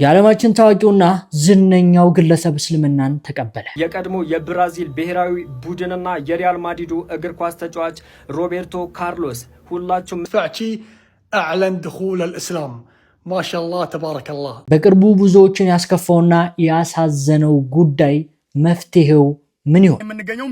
የዓለማችን ታዋቂውና ዝነኛው ግለሰብ እስልምናን ተቀበለ። የቀድሞ የብራዚል ብሔራዊ ቡድንና የሪያል ማድሪዱ እግር ኳስ ተጫዋች ሮቤርቶ ካርሎስ ሁላችሁም أعلن دخول الإسلام ما شاء الله تبارك الله። በቅርቡ ብዙዎችን ያስከፋውና ያሳዘነው ጉዳይ መፍትሄው ምን ይሆን? የምንገኘው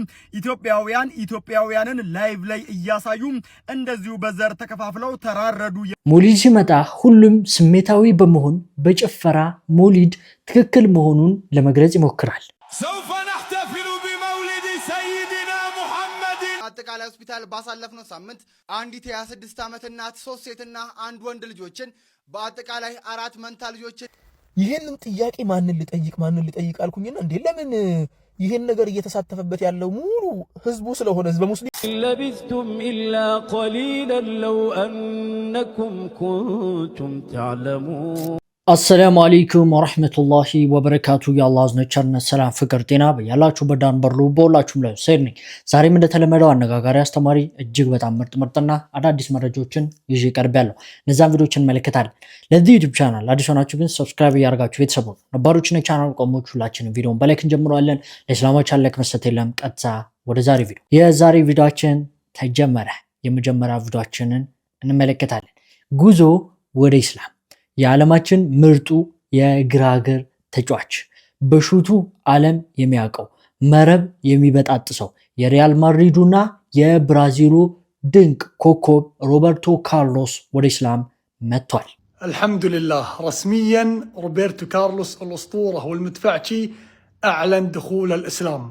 ኢትዮጵያውያንን ላይቭ ላይ እያሳዩ እንደዚሁ በዘር ተከፋፍለው ተራረዱ። ሞሊድ ሲመጣ ሁሉም ስሜታዊ በመሆን በጭፈራ ሞሊድ ትክክል መሆኑን ለመግለጽ ይሞክራል። سوف نحتفل بمولد سيدنا محمد። አጠቃላይ ሆስፒታል ባሳለፍነው ሳምንት አንዲት የ26 ዓመት እናት 3 ሴትና አንድ ወንድ ልጆችን በአጠቃላይ 4 መንታ ልጆችን ይሄንን ጥያቄ ማንን ልጠይቅ አልኩኝና እንዴ ለምን ይሄን ነገር እየተሳተፈበት ያለው ሙሉ ህዝቡ ስለሆነ ህዝበ ሙስሊም ለቢስቱም ኢላ ቀሊላን ለው አንኩም ኩንቱም ተዕለሙን። አሰላሙ አለይኩም ወራህመቱላሂ ወበረካቱ። የአላህ አዝነቸርነት ሰላም ፍቅር ጤና በያላችሁ በዳን በርሉ በሁላችሁም ላይ ሰይር ነኝ። ዛሬም እንደተለመደው አነጋጋሪ አስተማሪ እጅግ በጣም ምርጥና አዳዲስ መረጃዎችን ይዤ ቀርቤያለሁ። እነዛን ቪዲዮዎችን እንመለከታለን። ለዚህ ዩቲዩብ ቻናል አዲስ ሆናችሁ ግን ሰብስክራይብ እያደረጋችሁ ቤተሰቡ ነባሮችን የቻናል ቆሞች ሁላችንም ቪዲዮውን በላይክ እንጀምረዋለን። ለእስላማችን ላይክ መስጠት የለም። ቀጥታ ወደ ዛሬ ቪዲዮ። የዛሬ ቪዲዮአችን ተጀመረ። የመጀመሪያ ቪዲዮአችንን እንመለከታለን። ጉዞ ወደ ኢስላም። የዓለማችን ምርጡ የግራግር ተጫዋች በሹቱ ዓለም የሚያውቀው መረብ የሚበጣጥሰው የሪያል ማድሪዱና የብራዚሉ ድንቅ ኮከብ ሮቤርቶ ካርሎስ ወደ ኢስላም መጥቷል። الحمد لله رسميا روبرتو كارلوس الأسطورة والمدفعشي أعلن دخول الإسلام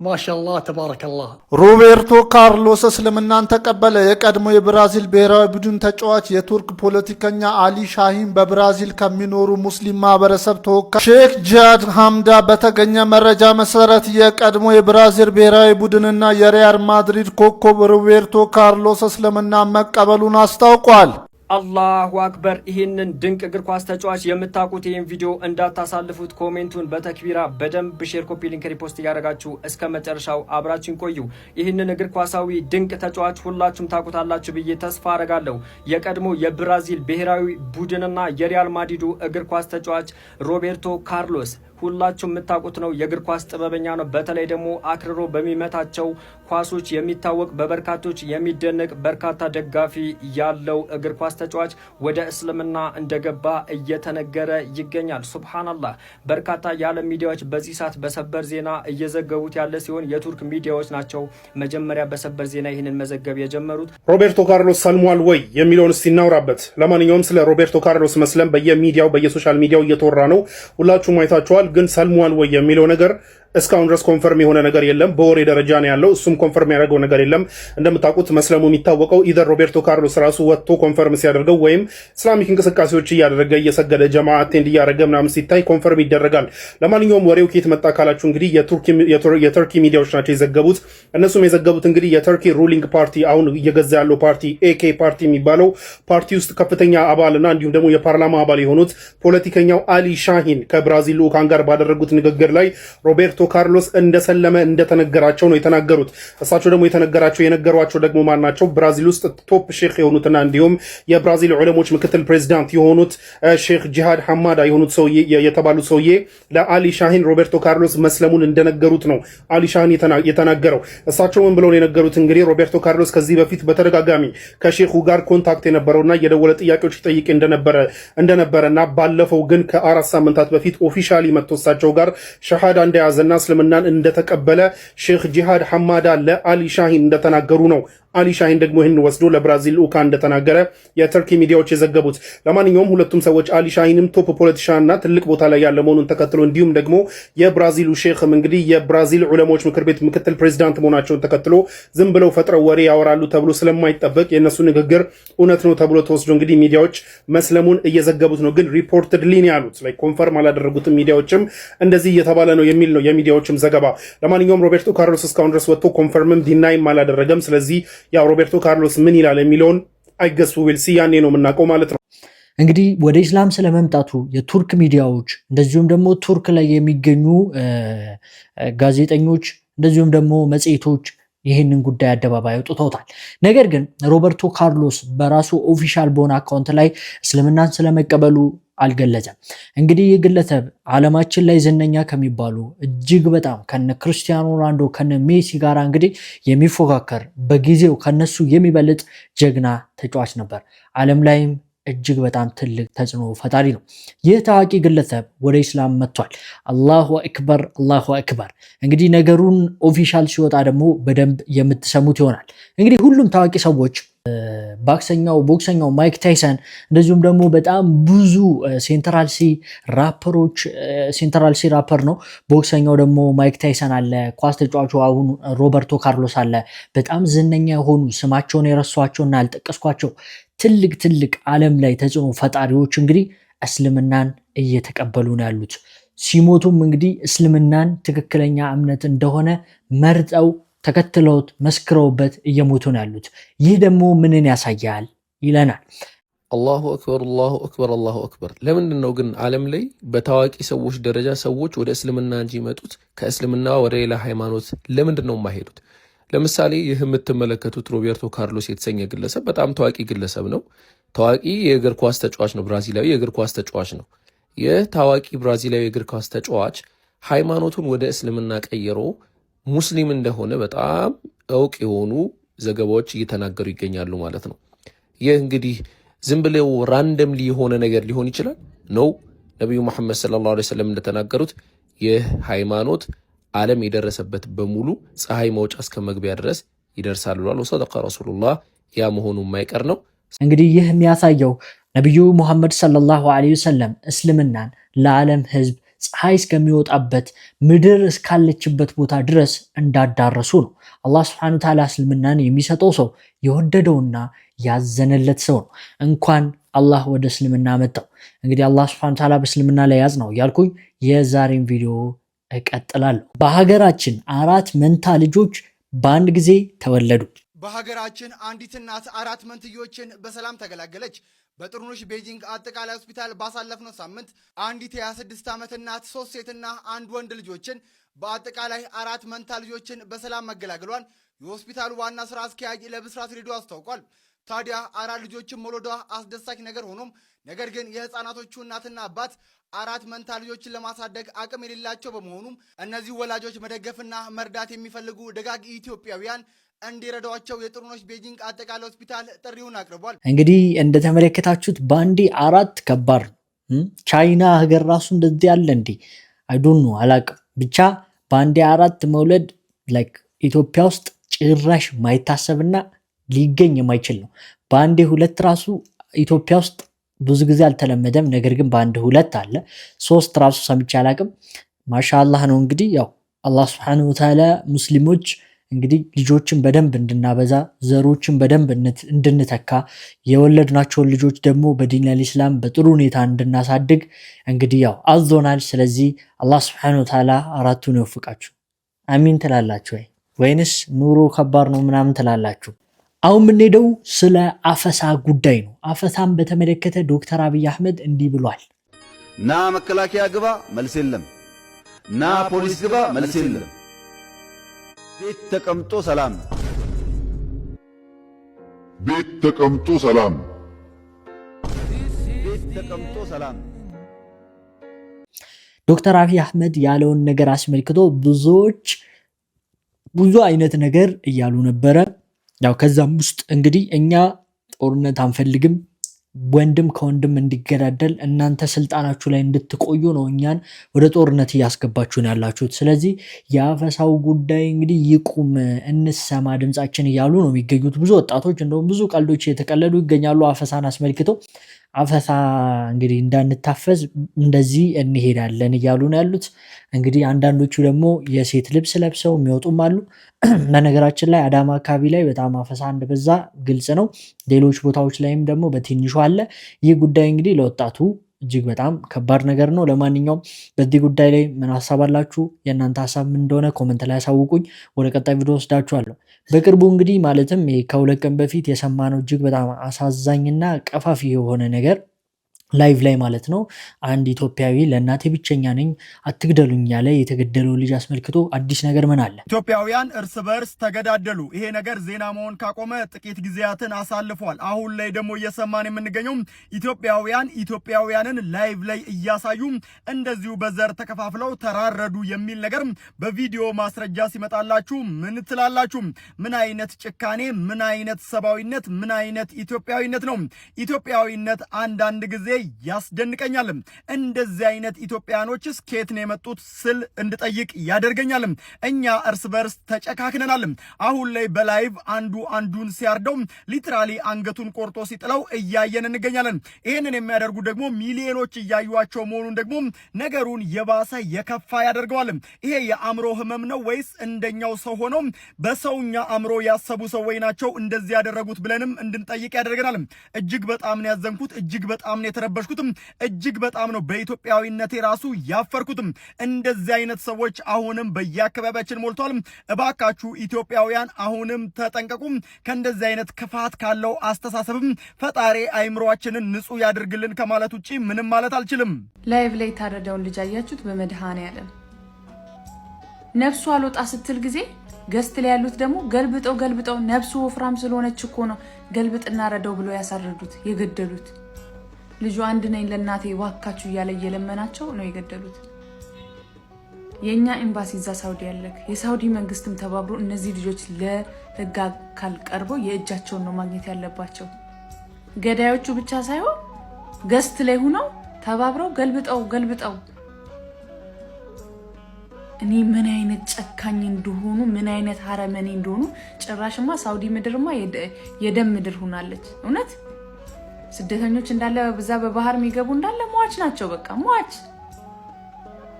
ما شاء الله تبارك الله። ሮቤርቶ ካርሎስ እስልምናን ተቀበለ። የቀድሞ የብራዚል ብሔራዊ ቡድን ተጫዋች የቱርክ ፖለቲከኛ አሊ ሻሂን በብራዚል ከሚኖሩ ሙስሊም ማህበረሰብ ተወካይ ሼክ ጂሃድ ሐምዳ በተገኘ መረጃ መሰረት የቀድሞ የብራዚል ብሔራዊ ቡድንና የሪያል ማድሪድ ኮከብ ሮቤርቶ ካርሎስ እስልምናን መቀበሉን አስታውቋል። አላሁ አክበር። ይህንን ድንቅ እግር ኳስ ተጫዋች የምታውቁት ይህን ቪዲዮ እንዳታሳልፉት። ኮሜንቱን በተክቢራ በደንብ ሼር፣ ኮፒ ሊንክ፣ ሪፖስት እያደረጋችሁ እስከ መጨረሻው አብራችን ቆዩ። ይህንን እግር ኳሳዊ ድንቅ ተጫዋች ሁላችሁም ታውቁታላችሁ ብዬ ተስፋ አረጋለሁ። የቀድሞ የብራዚል ብሔራዊ ቡድንና የሪያል ማድሪዱ እግር ኳስ ተጫዋች ሮቤርቶ ካርሎስ ሁላችሁም የምታውቁት ነው። የእግር ኳስ ጥበበኛ ነው። በተለይ ደግሞ አክርሮ በሚመታቸው ኳሶች የሚታወቅ በበርካቶች የሚደነቅ በርካታ ደጋፊ ያለው እግር ኳስ ተጫዋች ወደ እስልምና እንደገባ እየተነገረ ይገኛል። ሱብሃንአላህ። በርካታ የዓለም ሚዲያዎች በዚህ ሰዓት በሰበር ዜና እየዘገቡት ያለ ሲሆን የቱርክ ሚዲያዎች ናቸው መጀመሪያ በሰበር ዜና ይህንን መዘገብ የጀመሩት። ሮቤርቶ ካርሎስ ሰልሟል ወይ የሚለውን እስቲ እናውራበት። ለማንኛውም ስለ ሮቤርቶ ካርሎስ መስለም በየሚዲያው በየሶሻል ሚዲያው እየተወራ ነው። ሁላችሁም አይታችኋል። ግን ሰልሟል ወይ የሚለው ነገር እስካሁን ድረስ ኮንፈርም የሆነ ነገር የለም። በወሬ ደረጃ ነው ያለው። እሱም ኮንፈርም ያደረገው ነገር የለም። እንደምታውቁት መስለሙ የሚታወቀው ኢዘር ሮቤርቶ ካርሎስ ራሱ ወጥቶ ኮንፈርም ሲያደርገው ወይም እስላሚክ እንቅስቃሴዎች እያደረገ እየሰገደ ጀማ አቴንድ እያደረገ ምናምን ሲታይ ኮንፈርም ይደረጋል። ለማንኛውም ወሬው ከየት መጣ ካላችሁ እንግዲህ የቱርኪ ሚዲያዎች ናቸው የዘገቡት። እነሱም የዘገቡት እንግዲህ የቱርኪ ሩሊንግ ፓርቲ አሁን እየገዛ ያለው ፓርቲ ኤኬ ፓርቲ የሚባለው ፓርቲ ውስጥ ከፍተኛ አባልና እንዲሁም ደግሞ የፓርላማ አባል የሆኑት ፖለቲከኛው አሊ ሻሂን ከብራዚል ልዑካን ጋር ባደረጉት ንግግር ላይ ሮቤርቶ ካርሎስ እንደሰለመ እንደተነገራቸው ነው የተናገሩት። እሳቸው ደግሞ የነገሯቸው ደግሞ ማናቸው? ብራዚል ውስጥ ቶፕ ሼክ የሆኑትና እንዲሁም የብራዚል ዑለሞች ምክትል ፕሬዚዳንት የሆኑት ሼክ ጂሃድ ሐማዳ የሆኑት ሰውዬ የተባሉት ሰውዬ ለአሊ ሻሂን ሮቤርቶ ካርሎስ መስለሙን እንደነገሩት ነው አሊ ሻሂን የተናገረው። እሳቸው ምን ብለው የነገሩት እንግዲህ ሮቤርቶ ካርሎስ ከዚህ በፊት በተደጋጋሚ ከሼኹ ጋር ኮንታክት የነበረውና የደወለ ጥያቄዎች ይጠይቅ እንደነበረና ባለፈው ግን ከ4 ሳምንታት በፊት ኦፊሻሊ መጥቶ እሳቸው ጋር ሸሃዳ እንደያዘና እስልምናን እንደተቀበለ ሼክ ጂሃድ ሐማዳ ለአሊ ሻሂን እንደተናገሩ ነው። አሊ ሻሂን ደግሞ ይህን ወስዶ ለብራዚል ልዑካን እንደተናገረ የቱርኪ ሚዲያዎች የዘገቡት። ለማንኛውም ሁለቱም ሰዎች አሊ ሻሂንም ቶፕ ፖለቲሻንና ትልቅ ቦታ ላይ ያለ መሆኑን ተከትሎ እንዲሁም ደግሞ የብራዚሉ ሼክም እንግዲህ የብራዚል ዑለሞች ምክር ቤት ምክትል ፕሬዚዳንት መሆናቸውን ተከትሎ ዝም ብለው ፈጥረው ወሬ ያወራሉ ተብሎ ስለማይጠበቅ የእነሱ ንግግር እውነት ነው ተብሎ ተወስዶ እንግዲህ ሚዲያዎች መስለሙን እየዘገቡት ነው። ግን ሪፖርትድሊ ነው ያሉት፣ ላይ ኮንፈርም አላደረጉትም። ሚዲያዎችም እንደዚህ እየተባለ ነው የሚል ነው የሚዲያዎችም ዘገባ። ለማንኛውም ሮቤርቶ ካርሎስ እስካሁን ድረስ ወጥቶ ኮንፈርምም ዲናይም አላደረገም። ስለዚህ ያው ሮቤርቶ ካርሎስ ምን ይላል የሚለውን አይገሱ ዊልሲ ያኔ ነው የምናውቀው ማለት ነው። እንግዲህ ወደ ኢስላም ስለመምጣቱ የቱርክ ሚዲያዎች እንደዚሁም ደግሞ ቱርክ ላይ የሚገኙ ጋዜጠኞች እንደዚሁም ደግሞ መጽሔቶች ይህንን ጉዳይ አደባባይ አውጥተውታል። ነገር ግን ሮበርቶ ካርሎስ በራሱ ኦፊሻል በሆነ አካውንት ላይ እስልምናን ስለመቀበሉ አልገለጸም። እንግዲህ ይህ ግለሰብ ዓለማችን ላይ ዝነኛ ከሚባሉ እጅግ በጣም ከነ ክርስቲያኖ ሮናልዶ ከነ ሜሲ ጋር እንግዲህ የሚፎካከር በጊዜው ከነሱ የሚበልጥ ጀግና ተጫዋች ነበር። ዓለም ላይም እጅግ በጣም ትልቅ ተጽዕኖ ፈጣሪ ነው። ይህ ታዋቂ ግለሰብ ወደ ኢስላም መጥቷል። አላሁ አክበር አላሁ አክበር። እንግዲህ ነገሩን ኦፊሻል ሲወጣ ደግሞ በደንብ የምትሰሙት ይሆናል። እንግዲህ ሁሉም ታዋቂ ሰዎች ቦክሰኛው ማይክ ታይሰን እንደዚሁም ደግሞ በጣም ብዙ ሴንትራል ሲ ራፐር ነው። ቦክሰኛው ደግሞ ማይክ ታይሰን አለ። ኳስ ተጫዋቹ አሁን ሮበርቶ ካርሎስ አለ። በጣም ዝነኛ የሆኑ ስማቸውን የረሷቸውና ያልጠቀስኳቸው ትልቅ ዓለም ላይ ተጽዕኖ ፈጣሪዎች እንግዲህ እስልምናን እየተቀበሉ ነው ያሉት። ሲሞቱም እንግዲህ እስልምናን ትክክለኛ እምነት እንደሆነ መርጠው ተከትለውት መስክረውበት እየሞቱ ነው ያሉት። ይህ ደግሞ ምንን ያሳያል ይለናል። አላሁ አክበር አላሁ አክበር አላሁ አክበር። ለምንድን ነው ግን ዓለም ላይ በታዋቂ ሰዎች ደረጃ ሰዎች ወደ እስልምና እንጂ ይመጡት ከእስልምና ወደ ሌላ ሃይማኖት ለምንድን ነው የማይሄዱት? ለምሳሌ ይህ የምትመለከቱት ሮቤርቶ ካርሎስ የተሰኘ ግለሰብ በጣም ታዋቂ ግለሰብ ነው። ታዋቂ የእግር ኳስ ተጫዋች ነው። ብራዚላዊ የእግር ኳስ ተጫዋች ነው። ይህ ታዋቂ ብራዚላዊ የእግር ኳስ ተጫዋች ሃይማኖቱን ወደ እስልምና ቀይሮ ሙስሊም እንደሆነ በጣም እውቅ የሆኑ ዘገባዎች እየተናገሩ ይገኛሉ ማለት ነው። ይህ እንግዲህ ዝም ብለው ራንደምሊ የሆነ ነገር ሊሆን ይችላል ነው። ነቢዩ መሐመድ ሰለላሁ ዐለይሂ ወሰለም እንደተናገሩት ይህ ሃይማኖት ዓለም የደረሰበት በሙሉ ፀሐይ መውጫ እስከ መግቢያ ድረስ ይደርሳል ብሏል። ወሰደቀ ረሱሉላህ። ያ መሆኑ የማይቀር ነው። እንግዲህ ይህ የሚያሳየው ነቢዩ ሙሐመድ ሰለላሁ ዐለይሂ ወሰለም እስልምናን ለዓለም ህዝብ ፀሐይ እስከሚወጣበት ምድር እስካለችበት ቦታ ድረስ እንዳዳረሱ ነው። አላህ ሱብሓነሁ ወተዓላ እስልምናን የሚሰጠው ሰው የወደደውና ያዘነለት ሰው ነው። እንኳን አላህ ወደ እስልምና መጣው። እንግዲህ አላህ ሱብሓነሁ ወተዓላ በእስልምና ላይ ያዝ ነው እያልኩኝ የዛሬን ቪዲዮ እቀጥላለሁ። በሀገራችን 4 መንታ ልጆች በአንድ ጊዜ ተወለዱ። በሀገራችን አንዲት እናት 4 መንትዮችን በሰላም ተገላገለች። በጥሩነሽ ቤጂንግ አጠቃላይ ሆስፒታል ባሳለፍነው ሳምንት አንዲት የ26 ዓመት እናት 3 ሴትና 1 ወንድ ልጆችን በአጠቃላይ 4 መንታ ልጆችን በሰላም መገላገሏን የሆስፒታሉ ዋና ስራ አስኪያጅ ለብስራት ሬዲዮ አስታውቋል። ታዲያ 4 ልጆችን መውለዷ አስደሳች ነገር ሆኖም ነገር ግን የህፃናቶቹ እናትና አባት 4 መንታ ልጆችን ለማሳደግ አቅም የሌላቸው በመሆኑም እነዚህ ወላጆች መደገፍና መርዳት የሚፈልጉ ደጋግ ኢትዮጵያውያን እንዲረዷቸው የጥሩነሽ ቤጂንግ አጠቃላይ ሆስፒታል ጥሪውን አቅርቧል። እንግዲህ እንደተመለከታችሁት ባንዴ 4 ከባድ ቻይና ሀገር ራሱ እንደዚህ ያለ እንዴ አይዶን ነው አላቅም። ብቻ ባንዴ 4 መውለድ ላይክ ኢትዮጵያ ውስጥ ጭራሽ ማይታሰብና ሊገኝ የማይችል ነው። ባንዴ 2 ራሱ ኢትዮጵያ ውስጥ ብዙ ጊዜ አልተለመደም። ነገር ግን ባንዴ 2 አለ። 3 ራሱ ሰምቼ አላቅም። ማሻአላህ ነው። እንግዲህ ያው አላህ Subhanahu Wa Ta'ala ሙስሊሞች እንግዲህ ልጆችን በደንብ እንድናበዛ ዘሮችን በደንብ እንድንተካ የወለድናቸውን ልጆች ደግሞ በዲን ኢስላም በጥሩ ሁኔታ እንድናሳድግ እንግዲህ ያው አዞናል። ስለዚህ አላህ Subhanahu Wa Ta'ala አራቱን ይወፍቃችሁ። አሚን ትላላችሁ ወይንስ ኑሮ ከባድ ነው ምናምን ትላላችሁ? አሁን የምንሄደው ስለ አፈሳ ጉዳይ ነው። አፈሳን በተመለከተ ዶክተር አብይ አህመድ እንዲህ ብሏል። ና መከላከያ ግባ መልስ የለም፣ ና ፖሊስ ግባ መልስ የለም። ቤት ተቀምጦ ሰላም፣ ቤት ተቀምጦ ሰላም፣ ቤት ተቀምጦ ሰላም። ዶክተር አብይ አህመድ ያለውን ነገር አስመልክቶ ብዙዎች ብዙ አይነት ነገር እያሉ ነበረ። ያው ከዛም ውስጥ እንግዲህ እኛ ጦርነት አንፈልግም፣ ወንድም ከወንድም እንዲገዳደል እናንተ ስልጣናችሁ ላይ እንድትቆዩ ነው እኛን ወደ ጦርነት እያስገባችሁን ያላችሁት። ስለዚህ የአፈሳው ጉዳይ እንግዲህ ይቁም፣ እንሰማ ድምጻችን እያሉ ነው የሚገኙት ብዙ ወጣቶች። እንደውም ብዙ ቀልዶች የተቀለዱ ይገኛሉ አፈሳን አስመልክቶ። አፈሳ እንግዲህ እንዳንታፈዝ እንደዚህ እንሄዳለን እያሉ ነው ያሉት። እንግዲህ አንዳንዶቹ ደግሞ የሴት ልብስ ለብሰው የሚወጡም አሉ። በነገራችን ላይ አዳማ አካባቢ ላይ በጣም አፈሳ እንደበዛ ግልጽ ነው። ሌሎች ቦታዎች ላይም ደግሞ በትንሹ አለ። ይህ ጉዳይ እንግዲህ ለወጣቱ እጅግ በጣም ከባድ ነገር ነው። ለማንኛውም በዚህ ጉዳይ ላይ ምን ሀሳብ አላችሁ? የእናንተ ሀሳብ ምን እንደሆነ ኮመንት ላይ ያሳውቁኝ። ወደ ቀጣይ ቪዲዮ ወስዳችኋለሁ። በቅርቡ እንግዲህ ማለትም ከ2 ቀን በፊት የሰማነው እጅግ በጣም አሳዛኝና ቀፋፊ የሆነ ነገር ላይቭ ላይ ማለት ነው አንድ ኢትዮጵያዊ ለእናቴ ብቸኛ ነኝ አትግደሉኝ ያለ የተገደለው ልጅ አስመልክቶ አዲስ ነገር ምን አለ? ኢትዮጵያውያን እርስ በርስ ተገዳደሉ። ይሄ ነገር ዜና መሆን ካቆመ ጥቂት ጊዜያትን አሳልፏል። አሁን ላይ ደግሞ እየሰማን የምንገኘው ኢትዮጵያውያንን ላይቭ ላይ እያሳዩ እንደዚሁ በዘር ተከፋፍለው ተራረዱ የሚል ነገር በቪዲዮ ማስረጃ ሲመጣላችሁ ምን ትላላችሁ? ምን አይነት ጭካኔ፣ ምን አይነት ሰብአዊነት፣ ምን አይነት ኢትዮጵያዊነት ነው? ኢትዮጵያዊነት አንዳንድ ጊዜ ያስደንቀኛል። እንደዚህ አይነት ኢትዮጵያኖችስ ከየት ነው የመጡት ስል እንድጠይቅ ያደርገኛል። እኛ እርስ በርስ ተጨካክነናል። አሁን ላይ በላይቭ አንዱ አንዱን ሲያርደው ሊትራሊ አንገቱን ቆርጦ ሲጥለው እያየን እንገኛለን። ይህንን የሚያደርጉ ደግሞ ሚሊዮኖች እያዩዋቸው መሆኑን ደግሞ ነገሩን የባሰ የከፋ ያደርገዋል። ይሄ የአእምሮ ህመም ነው ወይስ እንደኛው ሰው ሆነው በሰውኛ አእምሮ ያሰቡ ሰዎች ናቸው እንደዚህ ያደረጉት ብለንም እንድንጠይቅ ያደርገናል። እጅግ በጣም ነው ያዘንኩት። እጅግ በጣም ነው የተረበሽኩትም። እጅግ በጣም ነው በኢትዮጵያዊነቴ ራሱ ያፈርኩትም። እንደዚህ አይነት ሰዎች አሁንም በየአካባቢያችን ሞልቷል። እባካችሁ ኢትዮጵያውያን አሁንም ተጠንቀቁም። ከእንደዚህ አይነት ክፋት ካለው አስተሳሰብም ፈጣሪ አይምሮአችንን ንጹህ ያድርግልን ከማለት ውጪ ምንም ማለት አልችልም። ላይቭ ላይ የታረደውን ልጅ አያችሁት? በመድኃኔዓለም ነፍሱ አልወጣ ስትል ጊዜ ገስት ላይ ያሉት ደግሞ ገልብጠው ነፍሱ ወፍራም ስለሆነች እኮ ነው ገልብጥና ረደው ብሎ ያሳረዱት የገደሉት። ልጁ አንድ ነኝ ለእናቴ ዋካችሁ እያለ እየለመናቸው ነው የገደሉት። የእኛ ኤምባሲ እዛ ሳውዲ ያለክ የሳውዲ መንግስትም ተባብሮ እነዚህ ልጆች ለህግ አካል ቀርበው የእጃቸውን ነው ማግኘት ያለባቸው። ገዳዮቹ ብቻ ሳይሆን ገስት ላይ ሆነው ተባብረው ገልብጠው እኔ ምን አይነት ጨካኝ እንደሆኑ ምን አይነት አረመኔ እንደሆኑ ጭራሽማ ሳውዲ ምድርማ የደም ምድር ሆናለች። እውነት ስደተኞች እንዳለ በዛ በባህር የሚገቡ እንዳለ ሟች ናቸው። በቃ ሟች።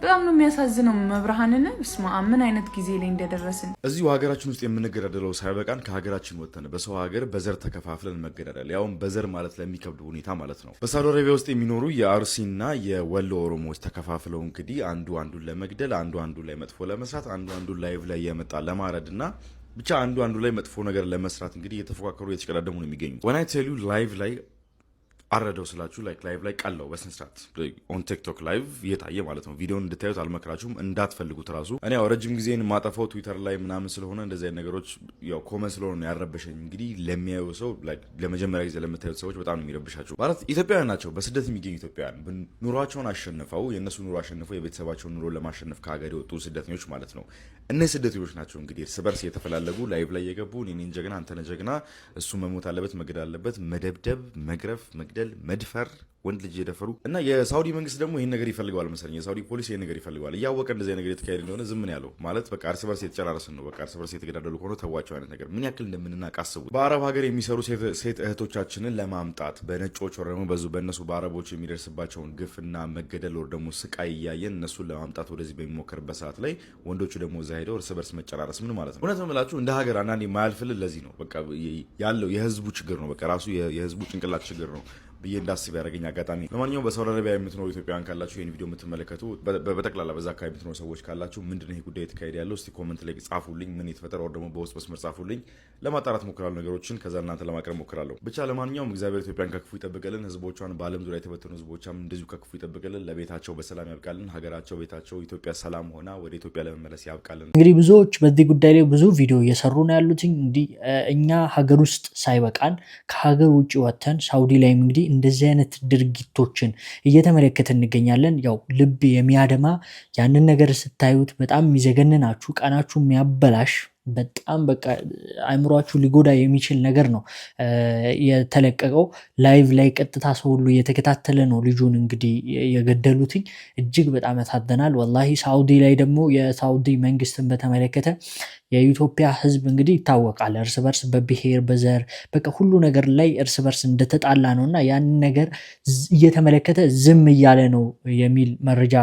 በጣም ነው የሚያሳዝነው። መብርሃንን ስማ ምን አይነት ጊዜ ላይ እንደደረስን። እዚሁ ሀገራችን ውስጥ የምንገዳደለው ሳይበቃን ከሀገራችን ወጥተን በሰው ሀገር በዘር ተከፋፍለን መገዳደል፣ ያውም በዘር ማለት ለሚከብድ ሁኔታ ማለት ነው። በሳውዲ አረቢያ ውስጥ የሚኖሩ የአርሲና የወሎ ኦሮሞዎች ተከፋፍለው እንግዲህ አንዱ አንዱን ለመግደል፣ አንዱ ላይ መጥፎ ለመስራት፣ አንዱ ላይቭ ላይ የመጣ ለማረድና ብቻ አንዱ ላይ መጥፎ ነገር ለመስራት እንግዲህ እየተፎካከሩ እየተቀዳደሙ ነው የሚገኙት። ወን አይ ቴል ዩ ላይቭ ላይ አረደው ስላችሁ ላይቭ ላይ ቀለው በስነስርዓት ኦን ቲክቶክ ላይቭ እየታየ ማለት ነው። ቪዲዮን እንድታዩት አልመክራችሁም፣ እንዳትፈልጉት ራሱ። እኔ ያው ረጅም ጊዜን ማጠፋው ትዊተር ላይ ምናምን ስለሆነ እንደዚህ አይነት ነገሮች ያው ኮመን ስለሆነ ያረበሸኝ። እንግዲህ ለሚያዩ ሰው ለመጀመሪያ ጊዜ ለምታዩት ሰዎች በጣም ነው የሚረብሻችሁ። ማለት ኢትዮጵያውያን ናቸው፣ በስደት የሚገኙ ኢትዮጵያውያን ኑሯቸውን አሸንፈው የእነሱ ኑሮ አሸንፈው የቤተሰባቸውን ኑሮ ለማሸነፍ ከሀገር የወጡ ስደተኞች ማለት ነው። እነዚህ ስደተኞች ናቸው እንግዲህ እርስ በርስ የተፈላለጉ ላይቭ ላይ የገቡ እኔን ጀግና አንተነ ጀግና፣ እሱ መሞት አለበት መገደል አለበት፣ መደብደብ፣ መግረፍ፣ መግደል፣ መድፈር፣ ወንድ ልጅ የደፈሩ እና የሳውዲ መንግስት ደግሞ ይህን ነገር ይፈልገዋል መሰለኝ። የሳውዲ ፖሊስ ይህን ነገር ይፈልገዋል። እያወቀ እንደዚህ ነገር የተካሄደ እንደሆነ ዝም ነው ያለው። ማለት በቃ እርስ በርስ የተጨራረስን ነው፣ በቃ እርስ በርስ የተገዳደሉ ከሆነ ተዋቸው አይነት ነገር ምን ያክል እንደምንናቅ አስቡ። በአረብ ሀገር የሚሰሩ ሴት እህቶቻችንን ለማምጣት በነጮች ወር ደግሞ በእነሱ በአረቦች የሚደርስባቸውን ግፍና መገደል ወር ደግሞ ስቃይ እያየን እነሱን ለማምጣት ወደዚህ በሚሞከርበት ሰዓት ላይ ወንዶቹ ደግሞ እዛ ሄደው እርስ በርስ መጨራረስ ምን ማለት ነው? እውነት ነው የምላችሁ እንደ ሀገር አንዳንዴ የማያልፍልን ለዚህ ነው። በቃ ያለው የህዝቡ ችግር ነው። በቃ ራሱ የህዝቡ ጭንቅላት ችግር ነው ብዬ እንዳስብ ያደረገኝ አጋጣሚ። ለማንኛውም በሳውዲ አረቢያ የምትኖሩ ኢትዮጵያውያን ካላችሁ ይህን ቪዲዮ የምትመለከቱ በጠቅላላ በዛ አካባቢ የምትኖሩ ሰዎች ካላችሁ ምንድነው ይህ ጉዳይ የተካሄደ ያለው እስቲ ኮመንት ላይ ጻፉልኝ። ምን የተፈጠረ ወር ደግሞ በውስጥ መስመር ጻፉልኝ። ለማጣራት ሞክራለሁ ነገሮችን፣ ከዛ እናንተ ለማቅረብ ሞክራለሁ። ብቻ ለማንኛውም እግዚአብሔር ኢትዮጵያን ከክፉ ይጠብቅልን፣ ህዝቦቿን በዓለም ዙሪያ የተበተኑ ህዝቦቿም እንደዚሁ ከክፉ ይጠብቅልን፣ ለቤታቸው በሰላም ያብቃልን፣ ሀገራቸው ቤታቸው ኢትዮጵያ ሰላም ሆና ወደ ኢትዮጵያ ለመመለስ ያብቃልን። እንግዲህ ብዙዎች በዚህ ጉዳይ ላይ ብዙ ቪዲዮ እየሰሩ ነው ያሉት። እንግዲህ እኛ ሀገር ውስጥ ሳይበቃን ከሀገር ውጭ ወጥተን ሳውዲ ላይም እንግዲህ እንደዚህ አይነት ድርጊቶችን እየተመለከተ እንገኛለን። ያው ልብ የሚያደማ ያንን ነገር ስታዩት በጣም የሚዘገንናችሁ ቀናችሁ የሚያበላሽ በጣም በቃ አይምሯችሁ ሊጎዳ የሚችል ነገር ነው የተለቀቀው። ላይቭ ላይ ቀጥታ ሰው ሁሉ እየተከታተለ ነው ልጁን እንግዲህ የገደሉትኝ። እጅግ በጣም ያሳዝናል ወላሂ። ሳውዲ ላይ ደግሞ የሳውዲ መንግስትን በተመለከተ የኢትዮጵያ ህዝብ እንግዲህ ይታወቃል እርስ በርስ በብሔር በዘር በቃ ሁሉ ነገር ላይ እርስ በርስ እንደተጣላ ነው እና ያንን ነገር እየተመለከተ ዝም እያለ ነው የሚል መረጃ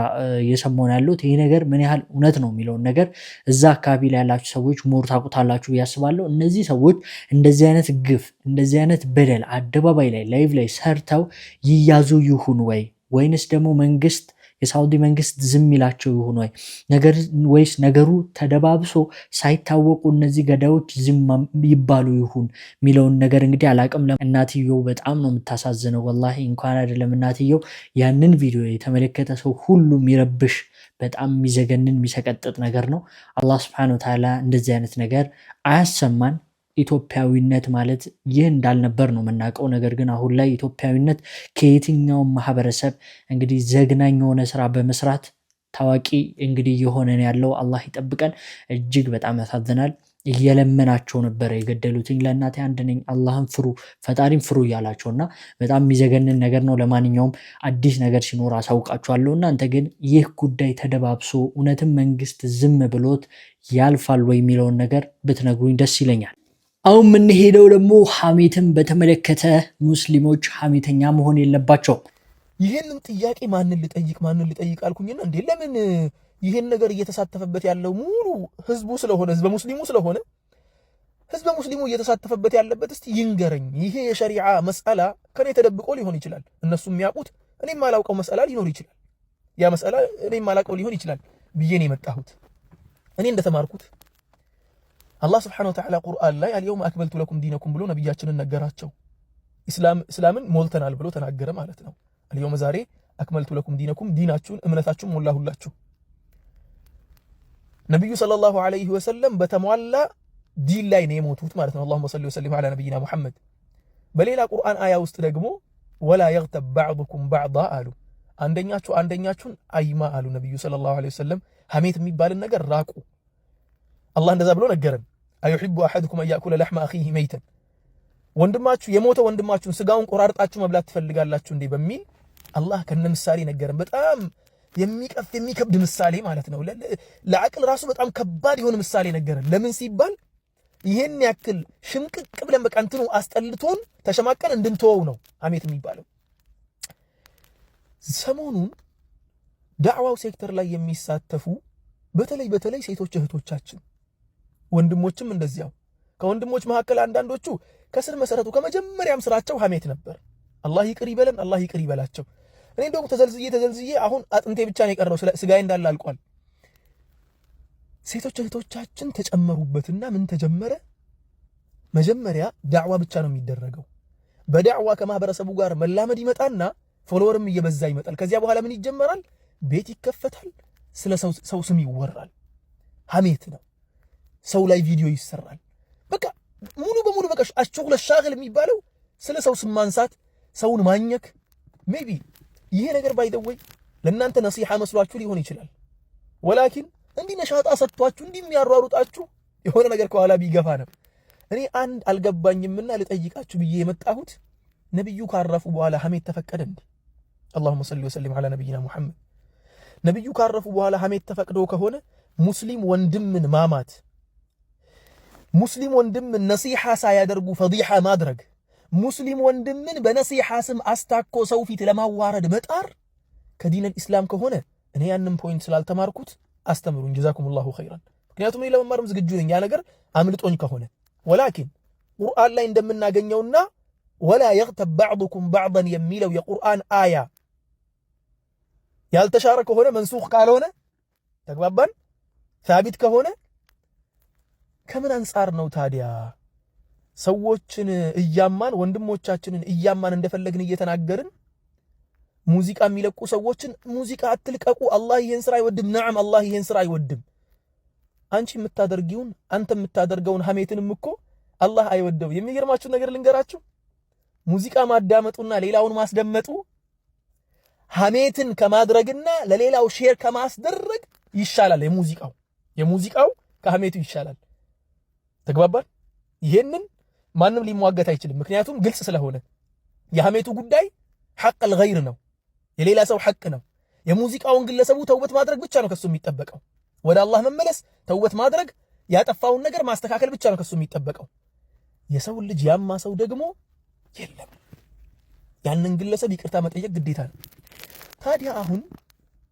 እየሰማሁ ያለሁት። ይህ ነገር ምን ያህል እውነት ነው የሚለውን ነገር እዛ አካባቢ ላይ ያላችሁ ሰዎች ሞር ታውቁታላችሁ ብዬ አስባለሁ። እነዚህ ሰዎች እንደዚህ አይነት ግፍ እንደዚህ አይነት በደል አደባባይ ላይ ላይቭ ላይ ሰርተው ይያዙ ይሁን ወይንስ ደግሞ መንግስት የሳውዲ መንግስት ዝም ይላቸው ይሆን ወይስ ነገሩ ተደባብሶ ሳይታወቁ እነዚህ ገዳዮች ዝም ይባሉ ይሁን የሚለውን ነገር እንግዲህ አላቅም። እናትየው በጣም ነው የምታሳዝነው ወላሂ። እንኳን አይደለም እናትየው ያንን ቪዲዮ የተመለከተ ሰው ሁሉ የሚረብሽ በጣም የሚዘገንን የሚሰቀጥጥ ነገር ነው። አላህ ሱብሓነሁ ወተዓላ እንደዚህ አይነት ነገር አያሰማን። ኢትዮጵያዊነት ማለት ይህ እንዳልነበር ነው የምናውቀው። ነገር ግን አሁን ላይ ኢትዮጵያዊነት ከየትኛውም ማህበረሰብ እንግዲህ ዘግናኝ የሆነ ስራ በመስራት ታዋቂ እንግዲህ የሆነን ያለው አላህ ይጠብቀን። እጅግ በጣም ያሳዝናል። እየለመናቸው ነበረ የገደሉትኝ ለእናቴ አንድ ነኝ አላህን ፍሩ ፈጣሪን ፍሩ እያላቸው እና በጣም የሚዘገንን ነገር ነው። ለማንኛውም አዲስ ነገር ሲኖር አሳውቃችኋለሁ። እናንተ ግን ይህ ጉዳይ ተደባብሶ እውነትም መንግስት ዝም ብሎት ያልፋል ወይ የሚለውን ነገር ብትነግሩኝ ደስ ይለኛል። አሁን የምንሄደው ደግሞ ሐሜትን በተመለከተ ሙስሊሞች ሐሜተኛ መሆን የለባቸውም። ይህንን ጥያቄ ማንን ልጠይቅ አልኩኝና እንዴ ለምን ይህን ነገር እየተሳተፈበት ያለው ሙሉ ህዝቡ ስለሆነ ህዝበ ሙስሊሙ እየተሳተፈበት ያለበት እስቲ ይንገረኝ። ይሄ የሸሪዓ መስአላ ከኔ ተደብቆ ሊሆን ይችላል። እነሱ የሚያውቁት እኔ የማላውቀው መስአላ ሊኖር ይችላል። ያ መስአላ እኔ የማላውቀው ሊሆን ይችላል ብዬ ነው የመጣሁት። እኔ እንደተማርኩት አላህ Subhanahu Wa Ta'ala ቁርአን ላይ አልየውም አክመልቱ ለኩም ዲነኩም ብሎ ነብያችንን ነገራቸው። እስላምን ሞልተናል ብሎ ተናገረ ማለት ነው። አልየውም ዛሬ አክመልቱ ለኩም ዲነኩም ዲናችሁን እምነታችሁን ሞላሁላችሁ። ነብዩ ሰለላሁ ዐለይሂ ወሰለም በተሟላ ዲን ላይ ነው የሞቱት ማለት ነው። አላሁመ ሰሊ ወሰለም ዐላ ነብይና ሙሐመድ። በሌላ ቁርአን አያ ውስጥ ደግሞ ወላ የግተብ ባዕዱኩም ባዕዳ አሉ። አንደኛችሁን አይማ አሉ ነብዩ ሰለላሁ ዐለይሂ ወሰለም። ሐሜት የሚባልን ነገር ራቁ። አላህ እንደዛ ብሎ ነገረን። አዩሂቡ አሐዱኩም አያኩለ ለሕመ አኺሂ መይተን፣ የሞተ ወንድማችሁን ስጋውን ቆራርጣችሁ መብላት ትፈልጋላችሁ እንዴ በሚል አላህ ከነ ምሳሌ ነገረን። በጣም የሚከብድ ምሳሌ ማለት ነው። ለአቅል ራሱ በጣም ከባድ የሆነ ምሳሌ ነገረን። ለምን ሲባል ይሄን ያክል ሽምቅቅ ብለን በቃ እንትኑ አስጠልቶን ተሸማቀን እንድንተወው ነው ሐሜት የሚባለው። ሰሞኑን ዳዕዋው ሴክተር ላይ የሚሳተፉ በተለይ ሴቶች እህቶቻችን፣ ወንድሞችም እንደዚያው፣ ከወንድሞች መካከል አንዳንዶቹ ከስር መሰረቱ ከመጀመሪያም ስራቸው ሐሜት ነበር። አላህ ይቅር ይበለን፣ አላህ ይቅር ይበላቸው። እኔ እንደውም ተዘልዝዬ አሁን አጥንቴ ብቻ ነው የቀረው፣ ስጋዬ እንዳለ አልቋል። ሴቶች እህቶቻችን ተጨመሩበትና ምን ተጀመረ? መጀመሪያ ዳዕዋ ብቻ ነው የሚደረገው። በዳዕዋ ከማህበረሰቡ ጋር መላመድ ይመጣና ፎሎወርም እየበዛ ይመጣል። ከዚያ በኋላ ምን ይጀመራል? ቤት ይከፈታል፣ ስለ ሰው ስም ይወራል። ሐሜት ነው። ሰው ላይ ቪዲዮ ይሰራል። በቃ ሙሉ በሙሉ በቃ አሽጉለ ሻግል የሚባለው ስለ ሰው ስም ማንሳት፣ ሰውን ማኘክ። ሜቢ ይሄ ነገር ባይደወይ ለእናንተ ነሲሃ መስሏችሁ ሊሆን ይችላል። ወላኪን እንዲህ ነሻጣ ሰጥቷችሁ እንዲህ የሚያሯሩጣችሁ የሆነ ነገር ከኋላ ቢገፋ ነው። እኔ አንድ አልገባኝምና ልጠይቃችሁ ብዬ የመጣሁት ነብዩ ካረፉ በኋላ ሐሜት ተፈቀደ እንዴ? አላሁመ ሰሊ ወሰለም ዐላ ነብይና ሙሐመድ። ነብዩ ካረፉ በኋላ ሐሜት ተፈቅዶ ከሆነ ሙስሊም ወንድምን ማማት፣ ሙስሊም ወንድምን ነሲሃ ሳያደርጉ ፈዲሃ ማድረግ፣ ሙስሊም ወንድምን በነሲሃ ስም አስታኮ ሰው ፊት ለማዋረድ መጣር ከዲነል ኢስላም ከሆነ እኔ ያንን ፖይንት ስላልተማርኩት አስተምሩኝ። ጀዛኩሙላሁ ኸይራን። ምክንያቱም እኔ ለመማርም ዝግጁ ነኝ ያ ነገር አምልጦኝ ከሆነ። ወላኪን ቁርአን ላይ እንደምናገኘውና ወላ የግተብ ባዕዱኩም ባዕዳን የሚለው የቁርአን አያ ያልተሻረ ከሆነ መንሱኽ ካልሆነ ተግባባን፣ ሳቢት ከሆነ ከምን አንጻር ነው ታዲያ ሰዎችን እያማን ወንድሞቻችንን እያማን እንደፈለግን እየተናገርን ሙዚቃ የሚለቁ ሰዎችን ሙዚቃ አትልቀቁ፣ አላህ ይሄን ስራ አይወድም። ነዓም አላህ ይሄን ስራ አይወድም። አንቺ የምታደርጊውን አንተ የምታደርገውን ሐሜትንም እኮ አላህ አይወደው። የሚገርማችሁ ነገር ልንገራችሁ፣ ሙዚቃ ማዳመጡና ሌላውን ማስደመጡ ሐሜትን ከማድረግና ለሌላው ሼር ከማስደረግ ይሻላል። የሙዚቃው ከሐሜቱ ይሻላል። ተግባባን? ይሄንን ማንም ሊሟገት አይችልም። ምክንያቱም ግልጽ ስለሆነ የሐሜቱ ጉዳይ ሐቅ አልገይር ነው፣ የሌላ ሰው ሐቅ ነው። የሙዚቃውን ግለሰቡ ተውበት ማድረግ ብቻ ነው ከሱ የሚጠበቀው። ወደ አላህ መመለስ፣ ተውበት ማድረግ፣ ያጠፋውን ነገር ማስተካከል ብቻ ነው ከሱ የሚጠበቀው። የሰው ልጅ ያማ ሰው ደግሞ የለም፣ ያንን ግለሰብ ይቅርታ መጠየቅ ግዴታ ነው። ታዲያ አሁን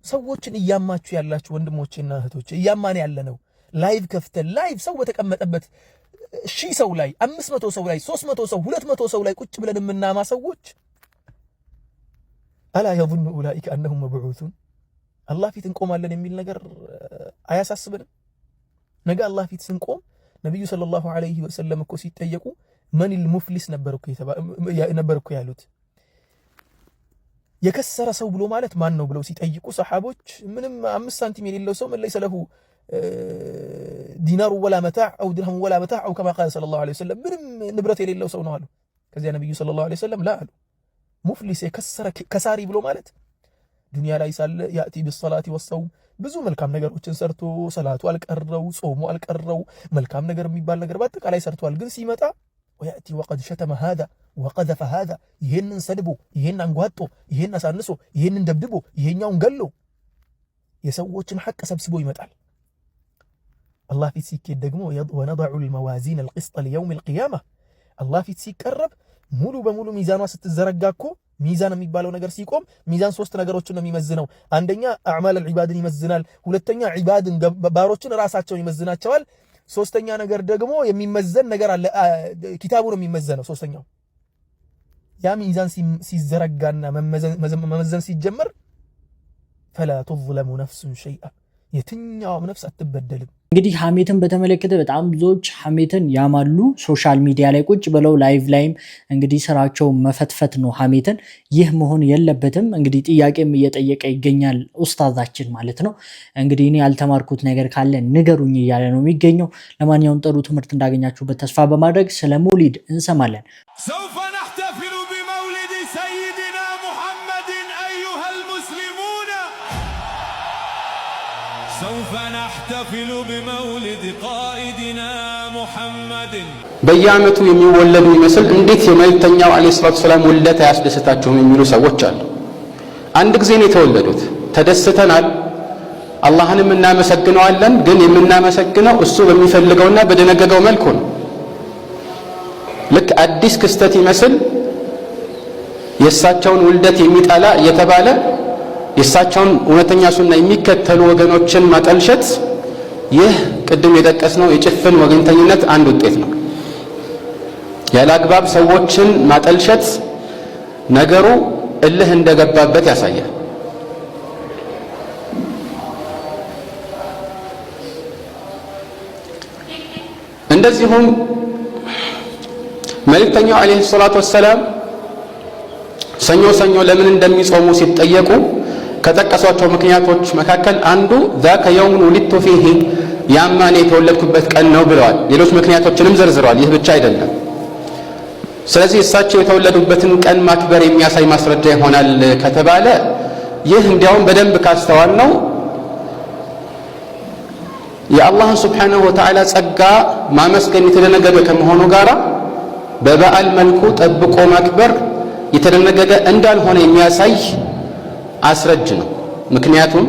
ሰዎችን እያማችሁ ያላችሁ ወንድሞቼና እህቶቼ፣ እያማን ያለነው ላይቭ ከፍተን ላይቭ ሰው በተቀመጠበት 1000 ሰው ላይ 500 ሰው ላይ 300 ሰው 200 ሰው ላይ ቁጭ ብለን የምናማ ሰዎች አላ የظن ኡላኢከ አነሁም መብዑቱን አላህ ፊት እንቆማለን የሚል ነገር አያሳስብንም? ነገ አላህ ፊት ስንቆም ነብዩ ሰለላሁ ዐለይሂ ወሰለም እኮ ሲጠየቁ መኒል ሙፍሊስ ነበርኩ ያሉት። የከሰረ ሰው ብሎ ማለት ማን ነው ብለው ሲጠይቁ ሰሓቦች ምንም 5 ሳንቲም የሌለው ሰው ለይሰ ለሁ ዲናሩ ወላ መታዕ አው ድርሃም ወላ መታዕ አው ከማ ቃለ ሰለላሁ ዐለይሂ ወሰለም ምንም ንብረት የሌለው ሰው ነው አሉ። ከዚያ ነብዩ ሰለላሁ ዐለይሂ ወሰለም ላ አሉ ሙፍሊስ የከሰረ ከሳሪ ብሎ ማለት ዱንያ ላይ ሳለ ያእቲ ቢሰላቲ ወሰውም ብዙ መልካም ነገሮችን ሰርቶ ሰላቱ አልቀረው ጾሙ አልቀረው መልካም ነገር የሚባል ነገር በአጠቃላይ ሰርቷል። ግን ሲመጣ ወያእቲ ወቀድ ሸተመ ሃዛ ወቀዘፈ ሃዛ ይሄንን ሰድቦ ይሄን አንጓጦ ይሄን አሳንሶ ይሄንን ደብድቦ ይሄኛውን ገሎ የሰዎችን ሐቅ ሰብስቦ ይመጣል። አላህ ፊት ሲኬድ ደግሞ ወነضع الموازين القسط ليوم القيامة አላህ ፊት ሲቀርብ ሙሉ በሙሉ ሚዛኗ ስትዘረጋ እኮ ሚዛን የሚባለው ነገር ሲቆም ሚዛን 3 ነገሮችን ነው የሚመዝነው። አንደኛ አዕማል العبادን ይመዝናል፣ ሁለተኛ ዒባድን ባሮችን ራሳቸውን ይመዝናቸዋል፣ ሶስተኛ ነገር ደግሞ የሚመዘን ነገር አለ ኪታቡ ነው የሚመዘነው ሶስተኛው። ያ ሚዛን ሲዘረጋና መመዘን ሲጀመር فلا تظلم نفس شيئا የትኛውም ነፍስ አትበደልም። እንግዲህ ሐሜትን በተመለከተ በጣም ብዙዎች ሐሜትን ያማሉ። ሶሻል ሚዲያ ላይ ቁጭ ብለው ላይቭ ላይም እንግዲህ ስራቸው መፈትፈት ነው ሐሜትን። ይህ መሆን የለበትም። እንግዲህ ጥያቄም እየጠየቀ ይገኛል ኡስታዛችን ማለት ነው። እንግዲህ እኔ ያልተማርኩት ነገር ካለ ንገሩኝ እያለ ነው የሚገኘው። ለማንኛውም ጥሩ ትምህርት እንዳገኛችሁበት ተስፋ በማድረግ ስለ መውሊድ እንሰማለን። سوف نحتفل بمولد سيدنا محمد أيها المسلمون سوف نحتفل بمولد قائدنا محمد በየዓመቱ የሚወለዱ ይመስል እንዴት የመልእክተኛው አለይሂ ሰላቱ ሰላም ውልደት አያስደስታችሁም የሚሉ ሰዎች አሉ። አንድ ጊዜ ነው የተወለዱት፣ ተደስተናል፣ አላህንም እናመሰግነዋለን። ግን የምናመሰግነው እሱ በሚፈልገውና በደነገገው መልኩ ነው። ልክ አዲስ ክስተት ይመስል የእሳቸውን ውልደት የሚጠላ እየተባለ የእሳቸውን እውነተኛ ሱና የሚከተሉ ወገኖችን ማጠልሸት፣ ይህ ቅድም የጠቀስነው የጭፍን ወገንተኝነት አንድ ውጤት ነው። ያለ አግባብ ሰዎችን ማጠልሸት ነገሩ እልህ እንደገባበት ያሳያል። እንደዚሁም መልእክተኛው አለይሂ ሰላቱ ወሰላም ሰኞ ሰኞ ለምን እንደሚጾሙ ሲጠየቁ ከጠቀሷቸው ምክንያቶች መካከል አንዱ ذاك يوم ولدت فيه ያማኔ የተወለድኩበት ቀን ነው ብለዋል። ሌሎች ምክንያቶችንም ዘርዝረዋል። ይህ ብቻ አይደለም። ስለዚህ እሳቸው የተወለዱበትን ቀን ማክበር የሚያሳይ ማስረጃ ይሆናል ከተባለ ይህ እንዲያውም በደንብ ካስተዋል ነው የአላህን ሱብሓነሁ ወተዓላ ጸጋ ማመስገን የተደነገገ ከመሆኑ ጋር በበዓል መልኩ ጠብቆ ማክበር የተደነገገ እንዳልሆነ የሚያሳይ አስረጅ ነው። ምክንያቱም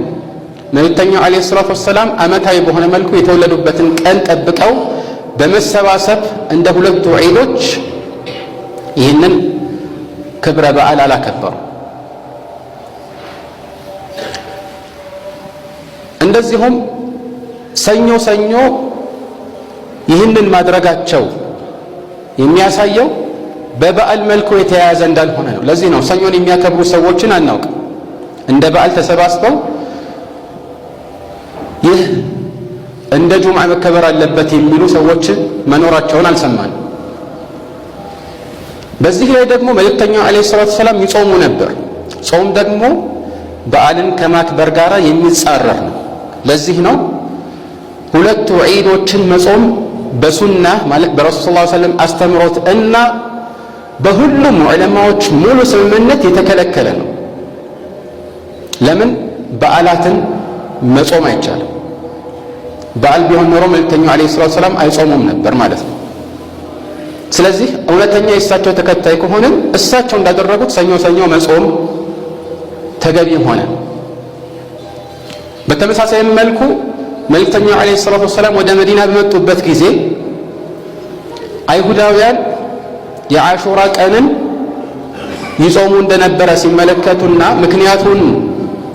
መልእክተኛው አለይሂ ሰላቱ ወሰላም ዓመታዊ በሆነ መልኩ የተወለዱበትን ቀን ጠብቀው በመሰባሰብ እንደ ሁለቱ ዒዶች ይህንን ክብረ በዓል አላከበሩ። እንደዚሁም ሰኞ ሰኞ ይህንን ማድረጋቸው የሚያሳየው በበዓል መልኩ የተያያዘ እንዳልሆነ ነው። ለዚህ ነው ሰኞን የሚያከብሩ ሰዎችን አናውቅም። እንደ በዓል ተሰባስበው ይህ እንደ ጁምዓ መከበር አለበት የሚሉ ሰዎች መኖራቸውን አልሰማንም። በዚህ ላይ ደግሞ መልእክተኛው አለይሂ ሰላቱ ሰላም ይጾሙ ነበር። ጾም ደግሞ በዓልን ከማክበር ጋር የሚጻረር ነው። ለዚህ ነው ሁለቱ ዒዶችን መጾም በሱና ማለት በረሱል ሰለላሁ ዐለይሂ ወሰለም አስተምሮት እና በሁሉም ዑለማዎች ሙሉ ስምምነት የተከለከለ ነው። ለምን? በዓላትን መጾም አይቻልም። በዓል ቢሆን ኖሮ መልእክተኛው አለይሂ ሰላቱ ሰላም አይጾሙም ነበር ማለት ነው። ስለዚህ እውነተኛ የእሳቸው ተከታይ ከሆነም እሳቸው እንዳደረጉት ሰኞ ሰኞ መጾም ተገቢ ሆነ። በተመሳሳይም መልኩ መልእክተኛው አለይሂ ሰላቱ ሰላም ወደ መዲና በመጡበት ጊዜ አይሁዳውያን የአሹራ ቀንን ይጾሙ እንደነበረ ሲመለከቱና ምክንያቱን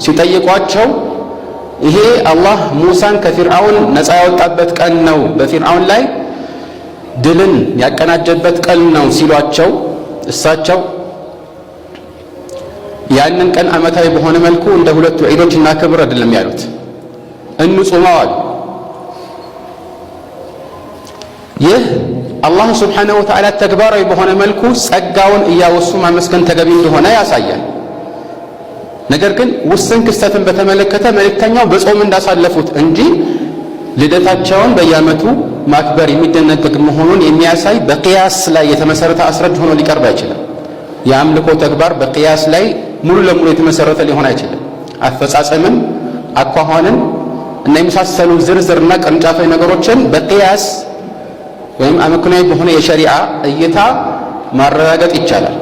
ሲጠይቋቸው ይሄ አላህ ሙሳን ከፊርዓውን ነፃ ያወጣበት ቀን ነው፣ በፊርዓውን ላይ ድልን ያቀናጀበት ቀን ነው ሲሏቸው እሳቸው ያንን ቀን ዓመታዊ በሆነ መልኩ እንደ ሁለቱ ዒዶች እናክብር አይደለም ያሉት፣ እንጹመው አሉ። ይህ አላህ ሱብሓነሁ ወተዓላ ተግባራዊ በሆነ መልኩ ጸጋውን እያወሱ ማመስገን ተገቢ እንደሆነ ያሳያል። ነገር ግን ውስን ክስተትን በተመለከተ መልእክተኛው በጾም እንዳሳለፉት እንጂ ልደታቸውን በየዓመቱ ማክበር የሚደነገግ መሆኑን የሚያሳይ በቅያስ ላይ የተመሰረተ አስረጅ ሆኖ ሊቀርብ አይችልም። የአምልኮ ተግባር በቅያስ ላይ ሙሉ ለሙሉ የተመሰረተ ሊሆን አይችልም። አፈጻጸምን፣ አኳኋንን እና የመሳሰሉ ዝርዝርና ቅርንጫፋዊ ነገሮችን በቅያስ ወይም አመክንዮአዊ በሆነ የሸሪዓ እይታ ማረጋገጥ ይቻላል።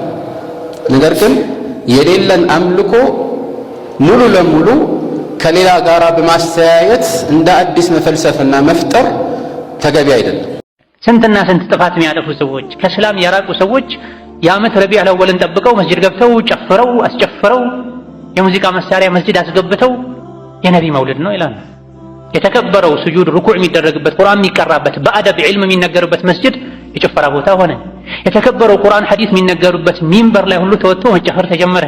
ነገር ግን የሌለን አምልኮ ሙሉ ለሙሉ ከሌላ ጋራ በማስተያየት እንደ አዲስ መፈልሰፍና መፍጠር ተገቢ አይደለም። ስንትና ስንት ጥፋት የሚያጠፉ ሰዎች፣ ከእስላም የራቁ ሰዎች የዓመት ረቢዑል አወልን ጠብቀው መስጂድ ገብተው ጨፍረው አስጨፍረው የሙዚቃ መሳሪያ መስጂድ አስገብተው የነቢ መውሊድ ነው ይላሉ። የተከበረው ስጁድ ሩኩዕ የሚደረግበት ቁርአን የሚቀራበት በአደብ ዒልም የሚነገርበት መስጂድ የጭፈራ ቦታ ሆነ። የተከበረው ቁርአን ሐዲስ የሚነገሩበት ሚንበር ላይ ሁሉ ተወጥቶ መጨፈር ተጀመረ።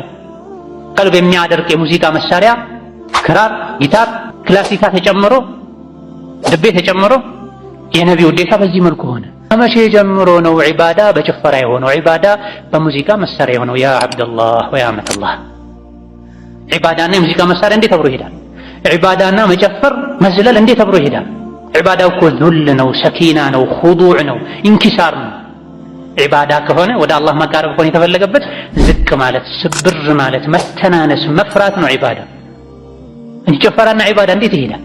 ቀልብ የሚያደርቅ የሙዚቃ መሳሪያ ክራር፣ ጊታር፣ ክላሲካ ተጨምሮ ድቤ ተጨምሮ የነቢዩ ውዴታ በዚህ መልኩ ሆነ። ከመቼ ጀምሮ ነው ዒባዳ በጭፈራ የሆነው? ዒባዳ በሙዚቃ መሳሪያ የሆነው? ያ አብደላህ ወያ አመተላህ፣ ዒባዳና የሙዚቃ መሳሪያ እንዴት አብሮ ይሄዳል? ዒባዳና መጨፈር መዝለል እንዴት አብሮ ይሄዳል? ዒባዳው እኮ ዙል ነው፣ ሰኪና ነው፣ ኹዱዕ ነው፣ ኢንኪሳር ነው። ዒባዳ ከሆነ ወደ አላህ መቃረብ ከሆነ የተፈለገበት ዝቅ ማለት፣ ስብር ማለት፣ መተናነስ፣ መፍራት ነው ዒባዳ እንጂ ጭፈራና ዒባዳ እንዴት ይሄዳል?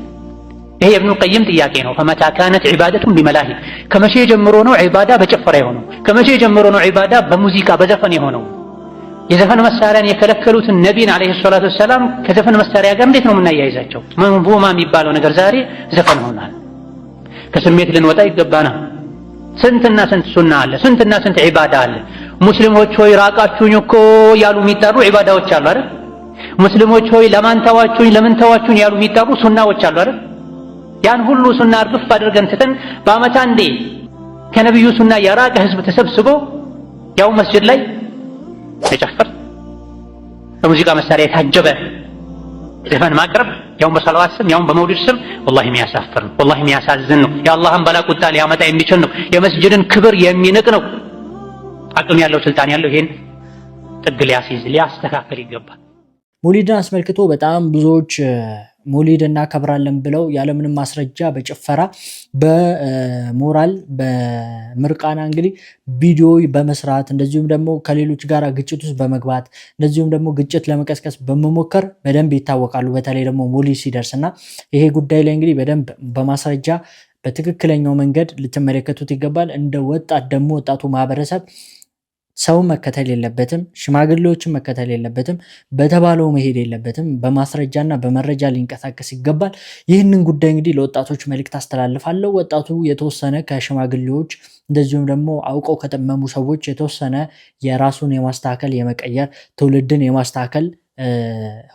ይሄ የኢብኑ ቀይም ጥያቄ ነው። ፈመታ ካነት ዒባደቱን ቢመላሂ፣ ከመቼ ጀምሮ ነው ዒባዳ በጭፈራ የሆነው? ከመቼ ጀምሮ ነው ዒባዳ በሙዚቃ በዘፈን የሆነው? የዘፈን መሳሪያን የከለከሉትን ነቢይን አለይሂ ሰላቱ ወሰላም ከዘፈን መሳሪያ ጋር እንዴት ነው የምናያይዛቸው? መንዙማ የሚባለው ነገር ዛሬ ዘፈን ሆኗል። ከስሜት ልንወጣ ይገባናል። ስንትና ስንት ሱና አለ፣ ስንትና ስንት ዒባዳ አለ። ሙስሊሞች ሆይ ራቃችሁኝ እኮ ያሉ የሚጠሩ ዒባዳዎች አሉ አይደል? ሙስሊሞች ሆይ ለማን ተዋችሁኝ፣ ለምን ተዋችሁኝ ያሉ የሚጠሩ ሱናዎች አሉ አይደል? ያን ሁሉ ሱና እርግፍ አድርገን ትተን በዓመት አንዴ ከነቢዩ ሱና የራቀ ህዝብ ተሰብስቦ ያው መስጂድ ላይ የጨፈር በሙዚቃ መሳሪያ የታጀበ ዘፈን ማቅረብ ያው በሰላዋት ስም ያው በመውሊድ ስም ወላሂ የሚያሳፍር ነው። ወላሂ የሚያሳዝን ነው። የአላህን በላ ቁጣ ሊያመጣ የሚችል ነው። የመስጂድን ክብር የሚንቅ ነው። አቅም ያለው ስልጣን ያለው ይሄን ጥግ ሊያስይዝ ሊያስተካክል ይገባል። መውሊድን አስመልክቶ በጣም ብዙዎች መውሊድ እናከብራለን ብለው ያለምንም ማስረጃ በጭፈራ በሞራል በምርቃና እንግዲህ ቪዲዮ በመስራት እንደዚሁም ደግሞ ከሌሎች ጋር ግጭት ውስጥ በመግባት እንደዚሁም ደግሞ ግጭት ለመቀስቀስ በመሞከር በደንብ ይታወቃሉ። በተለይ ደግሞ መውሊድ ሲደርስና ይሄ ጉዳይ ላይ እንግዲህ በደንብ በማስረጃ በትክክለኛው መንገድ ልትመለከቱት ይገባል። እንደ ወጣት ደግሞ ወጣቱ ማህበረሰብ ሰው መከተል የለበትም፣ ሽማግሌዎችን መከተል የለበትም፣ በተባለው መሄድ የለበትም። በማስረጃና በመረጃ ሊንቀሳቀስ ይገባል። ይህንን ጉዳይ እንግዲህ ለወጣቶች መልእክት አስተላልፋለሁ። ወጣቱ የተወሰነ ከሽማግሌዎች እንደዚሁም ደግሞ አውቀው ከጠመሙ ሰዎች የተወሰነ የራሱን የማስተካከል የመቀየር ትውልድን የማስተካከል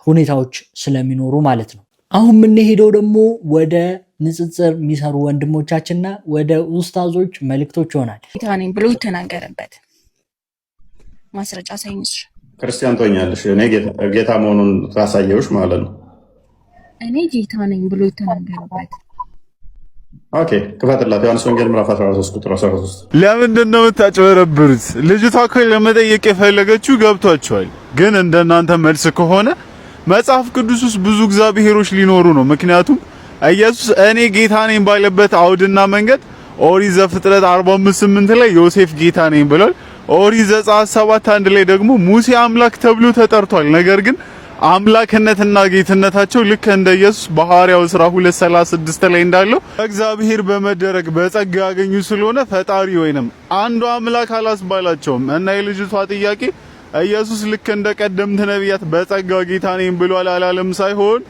ሁኔታዎች ስለሚኖሩ ማለት ነው። አሁን የምንሄደው ደግሞ ወደ ንጽጽር የሚሰሩ ወንድሞቻችንና ወደ ኡስታዞች መልእክቶች ይሆናል። ጌታ ነኝ ብሎ የተናገረበት ማስረጃ ሳይንስ ክርስቲያን ትሆኛለሽ። እኔ ጌታ መሆኑን ታሳየውሽ ማለት ነው። እኔ ጌታ ነኝ ብሎ የተናገረበት ኦኬ፣ ክፈትላት። ዮሐንስ ወንጌል ምዕራፍ 13 ቁጥር 13። ለምንድን ነው የምታጭበረብሩት? ልጅቷ እኮ ለመጠየቅ የፈለገችው ገብቷቸዋል። ግን እንደናንተ መልስ ከሆነ መጽሐፍ ቅዱስ ውስጥ ብዙ እግዚአብሔሮች ሊኖሩ ነው። ምክንያቱም ኢየሱስ እኔ ጌታ ነኝ ባለበት አውድና መንገድ ኦሪት ዘፍጥረት 45:8 ላይ ዮሴፍ ጌታ ነኝ ብሏል። ኦሪት ዘጸአት 7:1 ላይ ደግሞ ሙሴ አምላክ ተብሎ ተጠርቷል። ነገር ግን አምላክነትና ጌትነታቸው ልክ እንደ ኢየሱስ በሐዋርያው ሥራ 2:36 ላይ እንዳለው እግዚአብሔር በመደረግ በጸጋ ያገኙ ስለሆነ ፈጣሪ ወይንም አንዱ አምላክ አላስባላቸውም። እና የልጅቷ ጥያቄ ኢየሱስ ልክ እንደ ቀደምት ነቢያት በጸጋ ጌታ ነኝ ብሏል አላለም ሳይሆን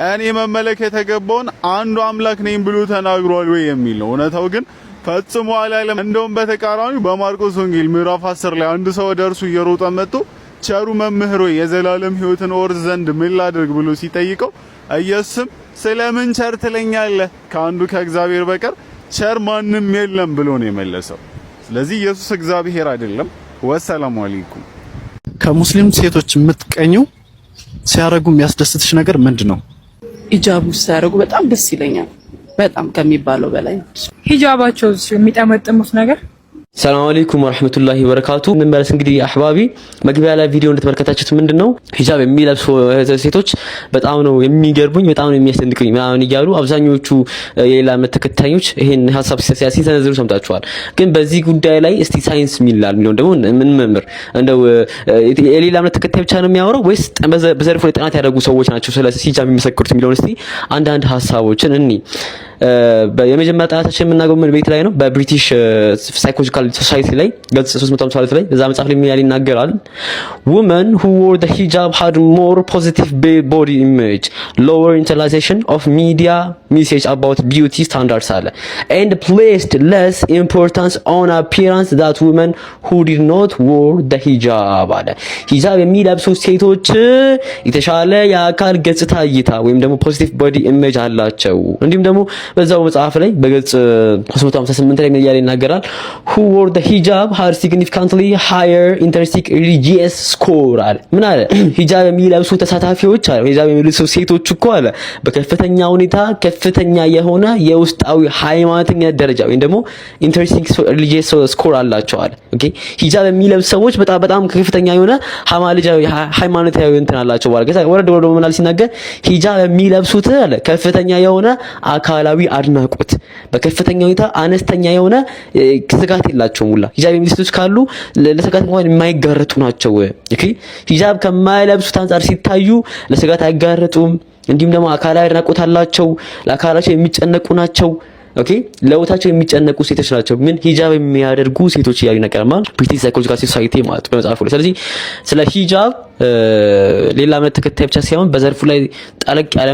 እኔ መመለክ የተገባውን አንዱ አምላክ ነኝ ብሎ ተናግሯል ወይ የሚል ነው። እውነታው ግን ፈጽሞ አላለም። እንደውም በተቃራኒው በማርቆስ ወንጌል ምዕራፍ 10 ላይ አንድ ሰው ወደ እርሱ እየሮጠ መጥቶ ቸሩ መምህር ሆይ የዘላለም ሕይወትን ወርስ ዘንድ ምን ላድርግ ብሎ ሲጠይቀው ኢየሱስም ስለምን ቸር ትለኛለህ? ከአንዱ ከእግዚአብሔር በቀር ቸር ማንም የለም ብሎ ነው የመለሰው። ስለዚህ ኢየሱስ እግዚአብሔር አይደለም። ወሰላሙ አለይኩም። ከሙስሊም ሴቶች የምትቀኙ ሲያረጉ የሚያስደስትሽ ነገር ምንድነው? ሂጃብ ሲያረጉ በጣም ደስ ይለኛል። በጣም ከሚባለው በላይ ሂጃባቸው የሚጠመጥሙት ነገር። ሰላም አለይኩም ወራህመቱላሂ ወበረካቱ። እንመለስ እንግዲህ አህባቢ መግቢያ ላይ ቪዲዮ እንደተመለከታችሁት ምንድነው ሂጃብ የሚለብሱ ሴቶች በጣም ነው የሚገርሙኝ፣ በጣም ነው የሚያስደንቁኝ ምናምን እያሉ አብዛኞቹ የሌላ እምነት ተከታዮች ይሄን ሐሳብ ሲሰነዝሩ ሰምታችኋል። ግን በዚህ ጉዳይ ላይ እስቲ ሳይንስ ሚላል የሚለው ደግሞ ምን መምር እንደው የሌላ እምነት ተከታይ ብቻ ነው የሚያወራው ወይስ በዘርፉ ላይ ጥናት ያደረጉ ሰዎች ናቸው ስለ ሂጃብ የሚመሰክሩት የሚለውን እስቲ አንዳንድ ሐሳቦችን እኒ የመጀመሪያ ጥናታችን የምናገኘው ምን ቤት ላይ ነው? በብሪቲሽ ሳይኮሎጂካል ሶሳይቲ ላይ ገጽ 352 ላይ በዛ መጽሐፍ ላይ የሚያል ይናገራል። women who wore the hijab had more positive body image, lower internalization of media message about beauty standards አለ and placed less importance on appearance that women who did not wear the hijab አለ። ሂጃብ የሚለብሱ ሴቶች የተሻለ የአካል ገጽታ እይታ ወይም ደግሞ positive body image አላቸው። እንዲሁም ደግሞ በዛው መጽሐፍ ላይ በገጽ 358 ላይ የሚያል ይናገራል who wore the hijab had significantly higher intrinsic religious score አለ። ምን አለ? ሂጃብ የሚለብሱ ተሳታፊዎች አለ ሂጃብ የሚለብሱ ሴቶች እኮ አለ በከፍተኛ ሁኔታ ከፍተኛ የሆነ የውስጣዊ ሃይማኖተኛ ደረጃ ወይም ደግሞ intrinsic religious score አላቸው አለ። ኦኬ ሂጃብ የሚለብሱ ሰዎች በጣም ከፍተኛ የሆነ ሃይማኖታዊ እንትን አላቸው ማለት ወረድ ወረድ ምናል ሲናገር ሂጃብ የሚለብሱት አለ ከፍተኛ የሆነ አካላዊ አድናቆት በከፍተኛ ሁኔታ አነስተኛ የሆነ ስጋት የላቸውም። ሁላ ሂጃብ የሚለብሱት ካሉ ለስጋት እንኳን የማይጋረጡ ናቸው። ኦኬ ሂጃብ ከማይለብሱት አንፃር ሲታዩ ለስጋት አይጋረጡም። እንዲሁም ደግሞ አካላዊ አድናቆት አላቸው፣ ለአካላቸው የሚጨነቁ ናቸው። ኦኬ ለውታቸው የሚጨነቁ ሴቶች ናቸው። ምን ሂጃብ የሚያደርጉ ሴቶች እያሉ ይነገራል ብሪቲሽ ሳይኮሎጂካል ሶሳይቲ ማለት በመጽሐፉ ላይ። ስለዚህ ስለ ሂጃብ ሌላ እምነት ተከታይ ብቻ ሳይሆን በዘርፉ ላይ ጠለቅ ያለ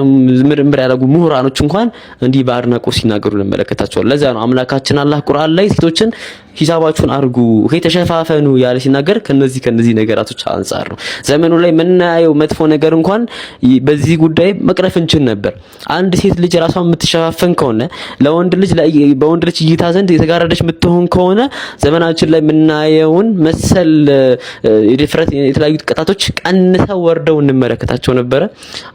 ምርምር ያደረጉ ምሁራኖች እንኳን እንዲህ በአድናቆት ሲናገሩ እንመለከታቸዋለን። ለዛ ነው አምላካችን አላህ ቁርአን ላይ ሴቶችን ሂጃባችሁን አርጉ ተሸፋፈኑ ያለ ሲናገር ከነዚህ ነገራቶች አንፃር ነው። ዘመኑ ላይ የምናየው መጥፎ ነገር እንኳን በዚህ ጉዳይ መቅረፍ እንችል ነበር። አንድ ሴት ልጅ ራሷን የምትሸፋፈን ከሆነ በወንድ ልጅ እይታ ዘንድ የተጋረደች የምትሆን ከሆነ ዘመናችን ላይ የምናየውን መሰል የድፍረት የተለያዩ ቅጣቶች ቀንሰው ወርደው እንመለከታቸው ነበረ።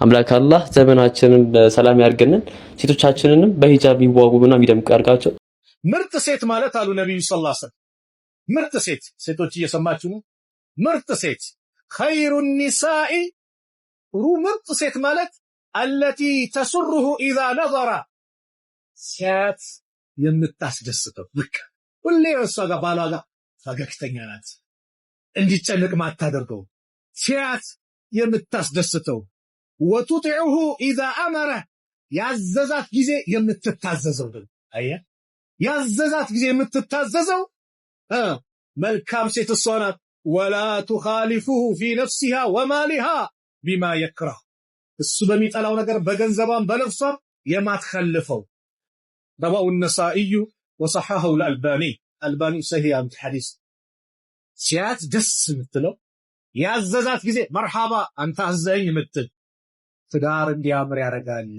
አምላክ አላህ ዘመናችንን በሰላም ያርገንን፣ ሴቶቻችንንም በሂጃብ ይዋጉና የሚደምቁ ያርጋቸው። ምርጥ ሴት ማለት አሉ ነብዩ ሰለላሁ ዐለይሂ ወሰለም። ምርጥ ሴት ሴቶች እየሰማችሁ ነው። ምርጥ ሴት ኸይሩ ኒሳኢ ምርጥ ሴት ማለት አለቲ ተሱሩሁ ኢዛ ነዘራ ሴት የምታስደስተው ልክ ሁሌ እሷ ጋር ባሏ ጋር ፈገግተኛ ናት፣ እንዲጨነቅ ማታደርገው ሴት የምታስደስተው ወቱጢዑሁ ኢዛ አመረ ያዘዛት ጊዜ የምትታዘዘው ነው። አያ ያዘዛት ጊዜ የምትታዘዘው መልካም ሴት እሷ ናት። ወላ ቱኻሊፉሁ ፊ ነፍሲሃ ወማሊሃ ቢማ የክረህ እሱ በሚጠላው ነገር በገንዘቧም በነፍሷም የማትኸልፈው። ረዋሁ ነሳኢዩ ወሰሐሐሁ አልባኒ ሰሂህ አንተ ሐዲስ። ሴት ደስ የምትለው ያዘዛት ጊዜ መርሐባ አንተ አዘኝ የምትል ትዳር እንዲያምር ያደርጋል።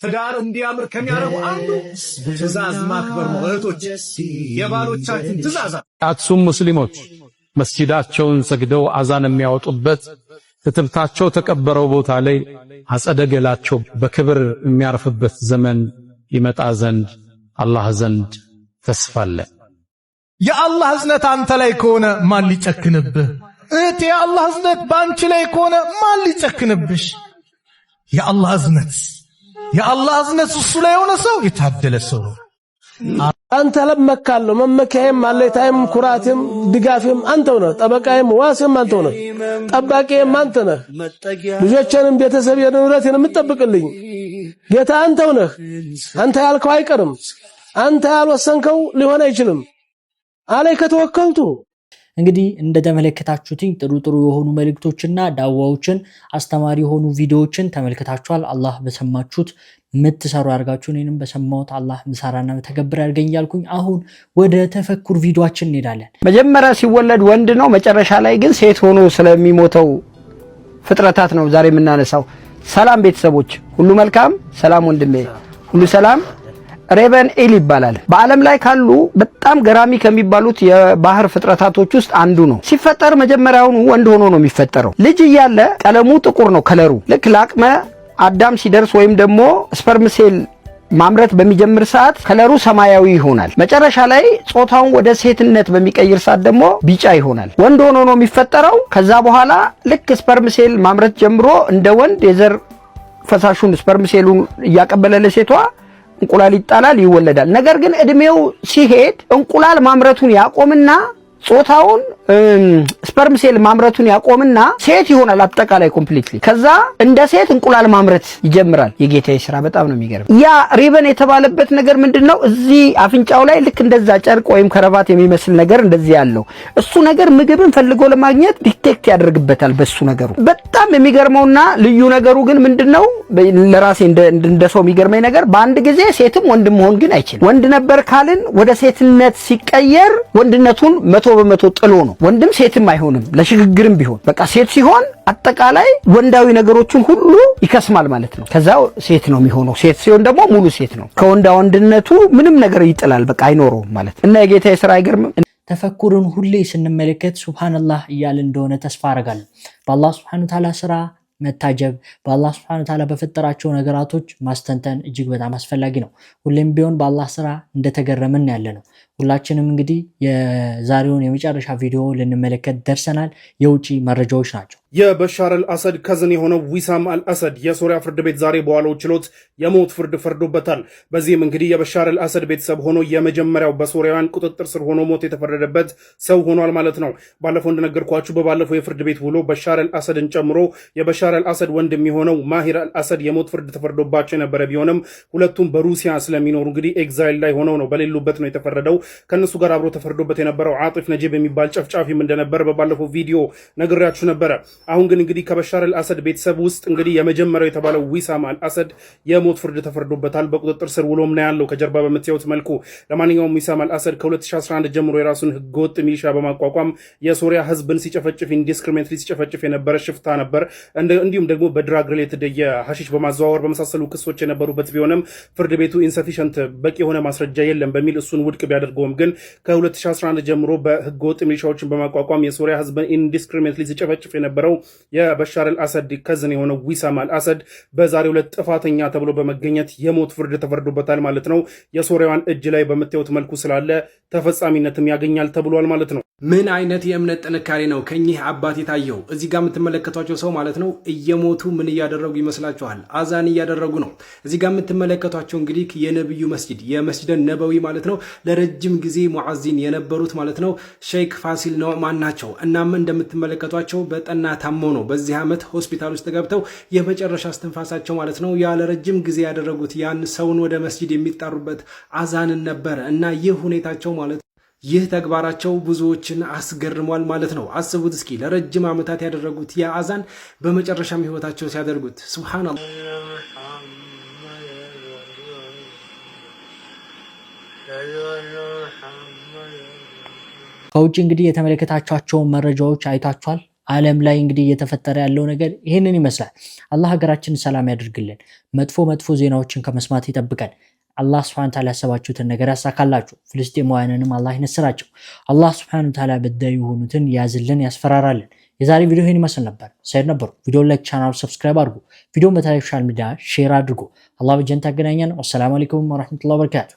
ትዳር እንዲያምር ከሚያደርጉ አንዱ ትእዛዝ ማክበር ነው። እህቶች የባሎቻችን ትእዛዛት አክሱም ሙስሊሞች መስጂዳቸውን ሰግደው አዛን የሚያወጡበት ትብታቸው ተቀበረው ቦታ ላይ አጸደ ገላቸው በክብር የሚያርፍበት ዘመን ይመጣ ዘንድ አላህ ዘንድ ተስፋ አለ። የአላህ እዝነት አንተ ላይ ከሆነ ማን ሊጨክንብህ? እህቴ የአላህ እዝነት በአንቺ ላይ ከሆነ ማን ሊጨክንብሽ? የአላህ እዝነት እሱ ላይ የሆነ ሰው የታደለ ሰው ነው። አንተ ለመካለው መመካየም አለታይም ኩራቴም ድጋፌም አንተው ነህ። ጠበቃዬም ዋሴም አንተው ነህ። ጠባቂዬም አንተ ነህ። ልጆቼንም ቤተሰቤን ንብረቴን የምትጠብቅልኝ ጌታ አንተው ነህ። አንተ ያልከው አይቀርም። አንተ ያልወሰንከው ሊሆን አይችልም። አለይከ ተወከልቱ። እንግዲህ እንደተመለከታችሁትኝ ጥሩ የሆኑ መልእክቶችና ዳዋዎችን አስተማሪ የሆኑ ቪዲዮዎችን ተመልክታችኋል። አላህ በሰማችሁት ምትሰሩ ያርጋችሁ፣ እኔንም በሰማሁት አላህ ምሰራና ተገብር ያርገኝ ያልኩኝ። አሁን ወደ ተፈኩር ቪዲዮአችን እንሄዳለን። መጀመሪያ ሲወለድ ወንድ ነው፣ መጨረሻ ላይ ግን ሴት ሆኖ ስለሚሞተው ፍጥረታት ነው ዛሬ የምናነሳው። ሰላም ቤተሰቦች፣ ሁሉ መልካም? ሰላም ወንድሜ፣ ሁሉ ሰላም? ሬቨን ኤል ይባላል። በዓለም ላይ ካሉ በጣም ገራሚ ከሚባሉት የባህር ፍጥረታቶች ውስጥ አንዱ ነው። ሲፈጠር መጀመሪያውኑ ወንድ ሆኖ ነው የሚፈጠረው። ልጅ እያለ ቀለሙ ጥቁር ነው ከለሩ። ልክ ለአቅመ አዳም ሲደርስ ወይም ደግሞ ስፐርም ሴል ማምረት በሚጀምር ሰዓት ከለሩ ሰማያዊ ይሆናል። መጨረሻ ላይ ጾታውን ወደ ሴትነት በሚቀይር ሰዓት ደግሞ ቢጫ ይሆናል። ወንድ ሆኖ ነው የሚፈጠረው። ከዛ በኋላ ልክ ስፐርም ሴል ማምረት ጀምሮ እንደ ወንድ የዘር ፈሳሹን ስፐርም ሴሉን እያቀበለ ለሴቷ እንቁላል ይጣላል፣ ይወለዳል። ነገር ግን እድሜው ሲሄድ እንቁላል ማምረቱን ያቆምና ጾታውን ስፐርም ሴል ማምረቱን ያቆምና ሴት ይሆናል አጠቃላይ ኮምፕሊትሊ። ከዛ እንደ ሴት እንቁላል ማምረት ይጀምራል። የጌታዬ ስራ በጣም ነው የሚገርም። ያ ሪበን የተባለበት ነገር ምንድነው? እዚህ አፍንጫው ላይ ልክ እንደዛ ጨርቅ ወይም ከረባት የሚመስል ነገር እንደዚህ ያለው እሱ ነገር ምግብን ፈልጎ ለማግኘት ዲቴክት ያደርግበታል በሱ ነገሩ። በጣም የሚገርመውና ልዩ ነገሩ ግን ምንድነው? ለራሴ እንደ ሰው የሚገርመኝ ነገር በአንድ ጊዜ ሴትም ወንድ መሆን ግን አይችልም። ወንድ ነበር ካልን ወደ ሴትነት ሲቀየር ወንድነቱን 100% ጥሎ ነው። ወንድም ሴትም አይሆንም ለሽግግርም ቢሆን በቃ ሴት ሲሆን አጠቃላይ ወንዳዊ ነገሮችን ሁሉ ይከስማል ማለት ነው። ከዛው ሴት ነው የሚሆነው። ሴት ሲሆን ደግሞ ሙሉ ሴት ነው። ከወንዳ ወንድነቱ ምንም ነገር ይጥላል፣ በቃ አይኖረውም ማለት እና የጌታዬ ስራ አይገርምም? ተፈኩርን ሁሌ ስንመለከት ሱብሃንአላህ እያለ እንደሆነ ተስፋ አረጋለሁ። በአላህ ሱብሃነሁ ወተዓላ ስራ መታጀብ፣ በአላህ ሱብሃነሁ ወተዓላ በፈጠራቸው ነገራቶች ማስተንተን እጅግ በጣም አስፈላጊ ነው። ሁሌም ቢሆን በአላህ ስራ እንደተገረምን ያለ ነው። ሁላችንም እንግዲህ የዛሬውን የመጨረሻ ቪዲዮ ልንመለከት ደርሰናል። የውጪ መረጃዎች ናቸው። የበሻር አልአሰድ ከዝን የሆነው ዊሳም አልአሰድ የሶሪያ ፍርድ ቤት ዛሬ በዋለው ችሎት የሞት ፍርድ ፈርዶበታል። በዚህም እንግዲህ የበሻር አልአሰድ ቤተሰብ ሆኖ የመጀመሪያው በሶሪያውያን ቁጥጥር ስር ሆኖ ሞት የተፈረደበት ሰው ሆኗል ማለት ነው። ባለፈው እንደነገርኳችሁ በባለፈው የፍርድ ቤት ውሎ በሻር አልአሰድን ጨምሮ የበሻር አልአሰድ ወንድም የሆነው ማሂር አልአሰድ የሞት ፍርድ ተፈርዶባቸው የነበረ ቢሆንም ሁለቱም በሩሲያ ስለሚኖሩ እንግዲህ ኤግዛይል ላይ ሆነው ነው በሌሉበት ነው የተፈረደው። ከነሱ ጋር አብሮ ተፈርዶበት የነበረው አጢፍ ነጂብ የሚባል ጨፍጫፊም እንደነበር በባለፈው ቪዲዮ ነግሬያችሁ ነበረ። አሁን ግን እንግዲህ ከበሻር አልአሰድ ቤተሰብ ውስጥ እንግዲህ የመጀመሪያው የተባለው ዊሳም አልአሰድ የሞት ፍርድ ተፈርዶበታል። በቁጥጥር ስር ውሎም ነው ያለው ከጀርባ በምታዩት መልኩ። ለማንኛውም ዊሳም አልአሰድ ከ2011 ጀምሮ የራሱን ህገወጥ ሚሊሻ በማቋቋም የሶሪያ ህዝብን ሲጨፈጭፍ ኢንዲስክሪሚኔትሊ ሲጨፈጭፍ የነበረ ሽፍታ ነበር። እንዲሁም ደግሞ በድራግ ሪሌትድ የሐሺሽ በማዘዋወር በመሳሰሉ ክሶች የነበሩበት ቢሆንም ፍርድ ቤቱ ኢንሰፊሸንት በቂ የሆነ ማስረጃ የለም በሚል እሱን ውድቅ ቢያደርገውም ግን ከ2011 ጀምሮ በህገወጥ ሚሊሻዎችን በማቋቋም የሶሪያ ህዝብን ኢንዲስክሪሚኔትሊ ሲጨፈጭፍ የነበረው የበሻር አልአሰድ ከዝን የሆነው ዊሳም አልአሰድ በዛሬው ዕለት ጥፋተኛ ተብሎ በመገኘት የሞት ፍርድ ተፈርዶበታል ማለት ነው። የሶሪያዋን እጅ ላይ በምታዩት መልኩ ስላለ ተፈጻሚነትም ያገኛል ተብሏል ማለት ነው። ምን አይነት የእምነት ጥንካሬ ነው ከኚህ አባት የታየው? እዚህ ጋር የምትመለከቷቸው ሰው ማለት ነው እየሞቱ ምን እያደረጉ ይመስላችኋል? አዛን እያደረጉ ነው። እዚህ ጋር የምትመለከቷቸው እንግዲህ የነብዩ መስጂድ የመስጂድ ነበዊ ማለት ነው ለረጅም ጊዜ ሙዓዚን የነበሩት ማለት ነው ሼክ ፋሲል ኖዕማን ናቸው። እናም እንደምትመለከቷቸው በጠና ታመው ነው በዚህ ዓመት ሆስፒታል ውስጥ ገብተው የመጨረሻ እስትንፋሳቸው ማለት ነው ያለ ረጅም ጊዜ ያደረጉት ያን ሰውን ወደ መስጂድ የሚጣሩበት አዛንን ነበረ እና ይህ ሁኔታቸው ማለት ይህ ተግባራቸው ብዙዎችን አስገርሟል ማለት ነው። አስቡት እስኪ ለረጅም ዓመታት ያደረጉት የአዛን በመጨረሻም ህይወታቸው ሲያደርጉት ሱብሃንአላህ። ከውጭ እንግዲህ የተመለከታችኋቸውን መረጃዎች አይታችኋል። ዓለም ላይ እንግዲህ እየተፈጠረ ያለው ነገር ይህንን ይመስላል። አላህ ሀገራችንን ሰላም ያደርግልን። መጥፎ ዜናዎችን ከመስማት ይጠብቀን። አላህ ሱብሓነሁ ወተዓላ ያሰባችሁትን ነገር ያሳካላችሁ። ፍልስጤማውያንንም አላህ ይነስራቸው። አላህ ሱብሓነሁ ወተዓላ በዳይ የሆኑትን ያዝልን፣ ያስፈራራልን። የዛሬ ቪዲዮ ይህን ይመስል ነበር። ሰይድ ነበሩ። ቪዲዮ ላይክ፣ ቻናሉ ሰብስክራይብ አድርጉ። ቪዲዮን በተለያዩ ሶሻል ሚዲያ ሼር አድርጉ። አላህ በጀነት ያገናኘን። ወሰላሙ አለይኩም ወራህመቱላሂ ወበረካቱ።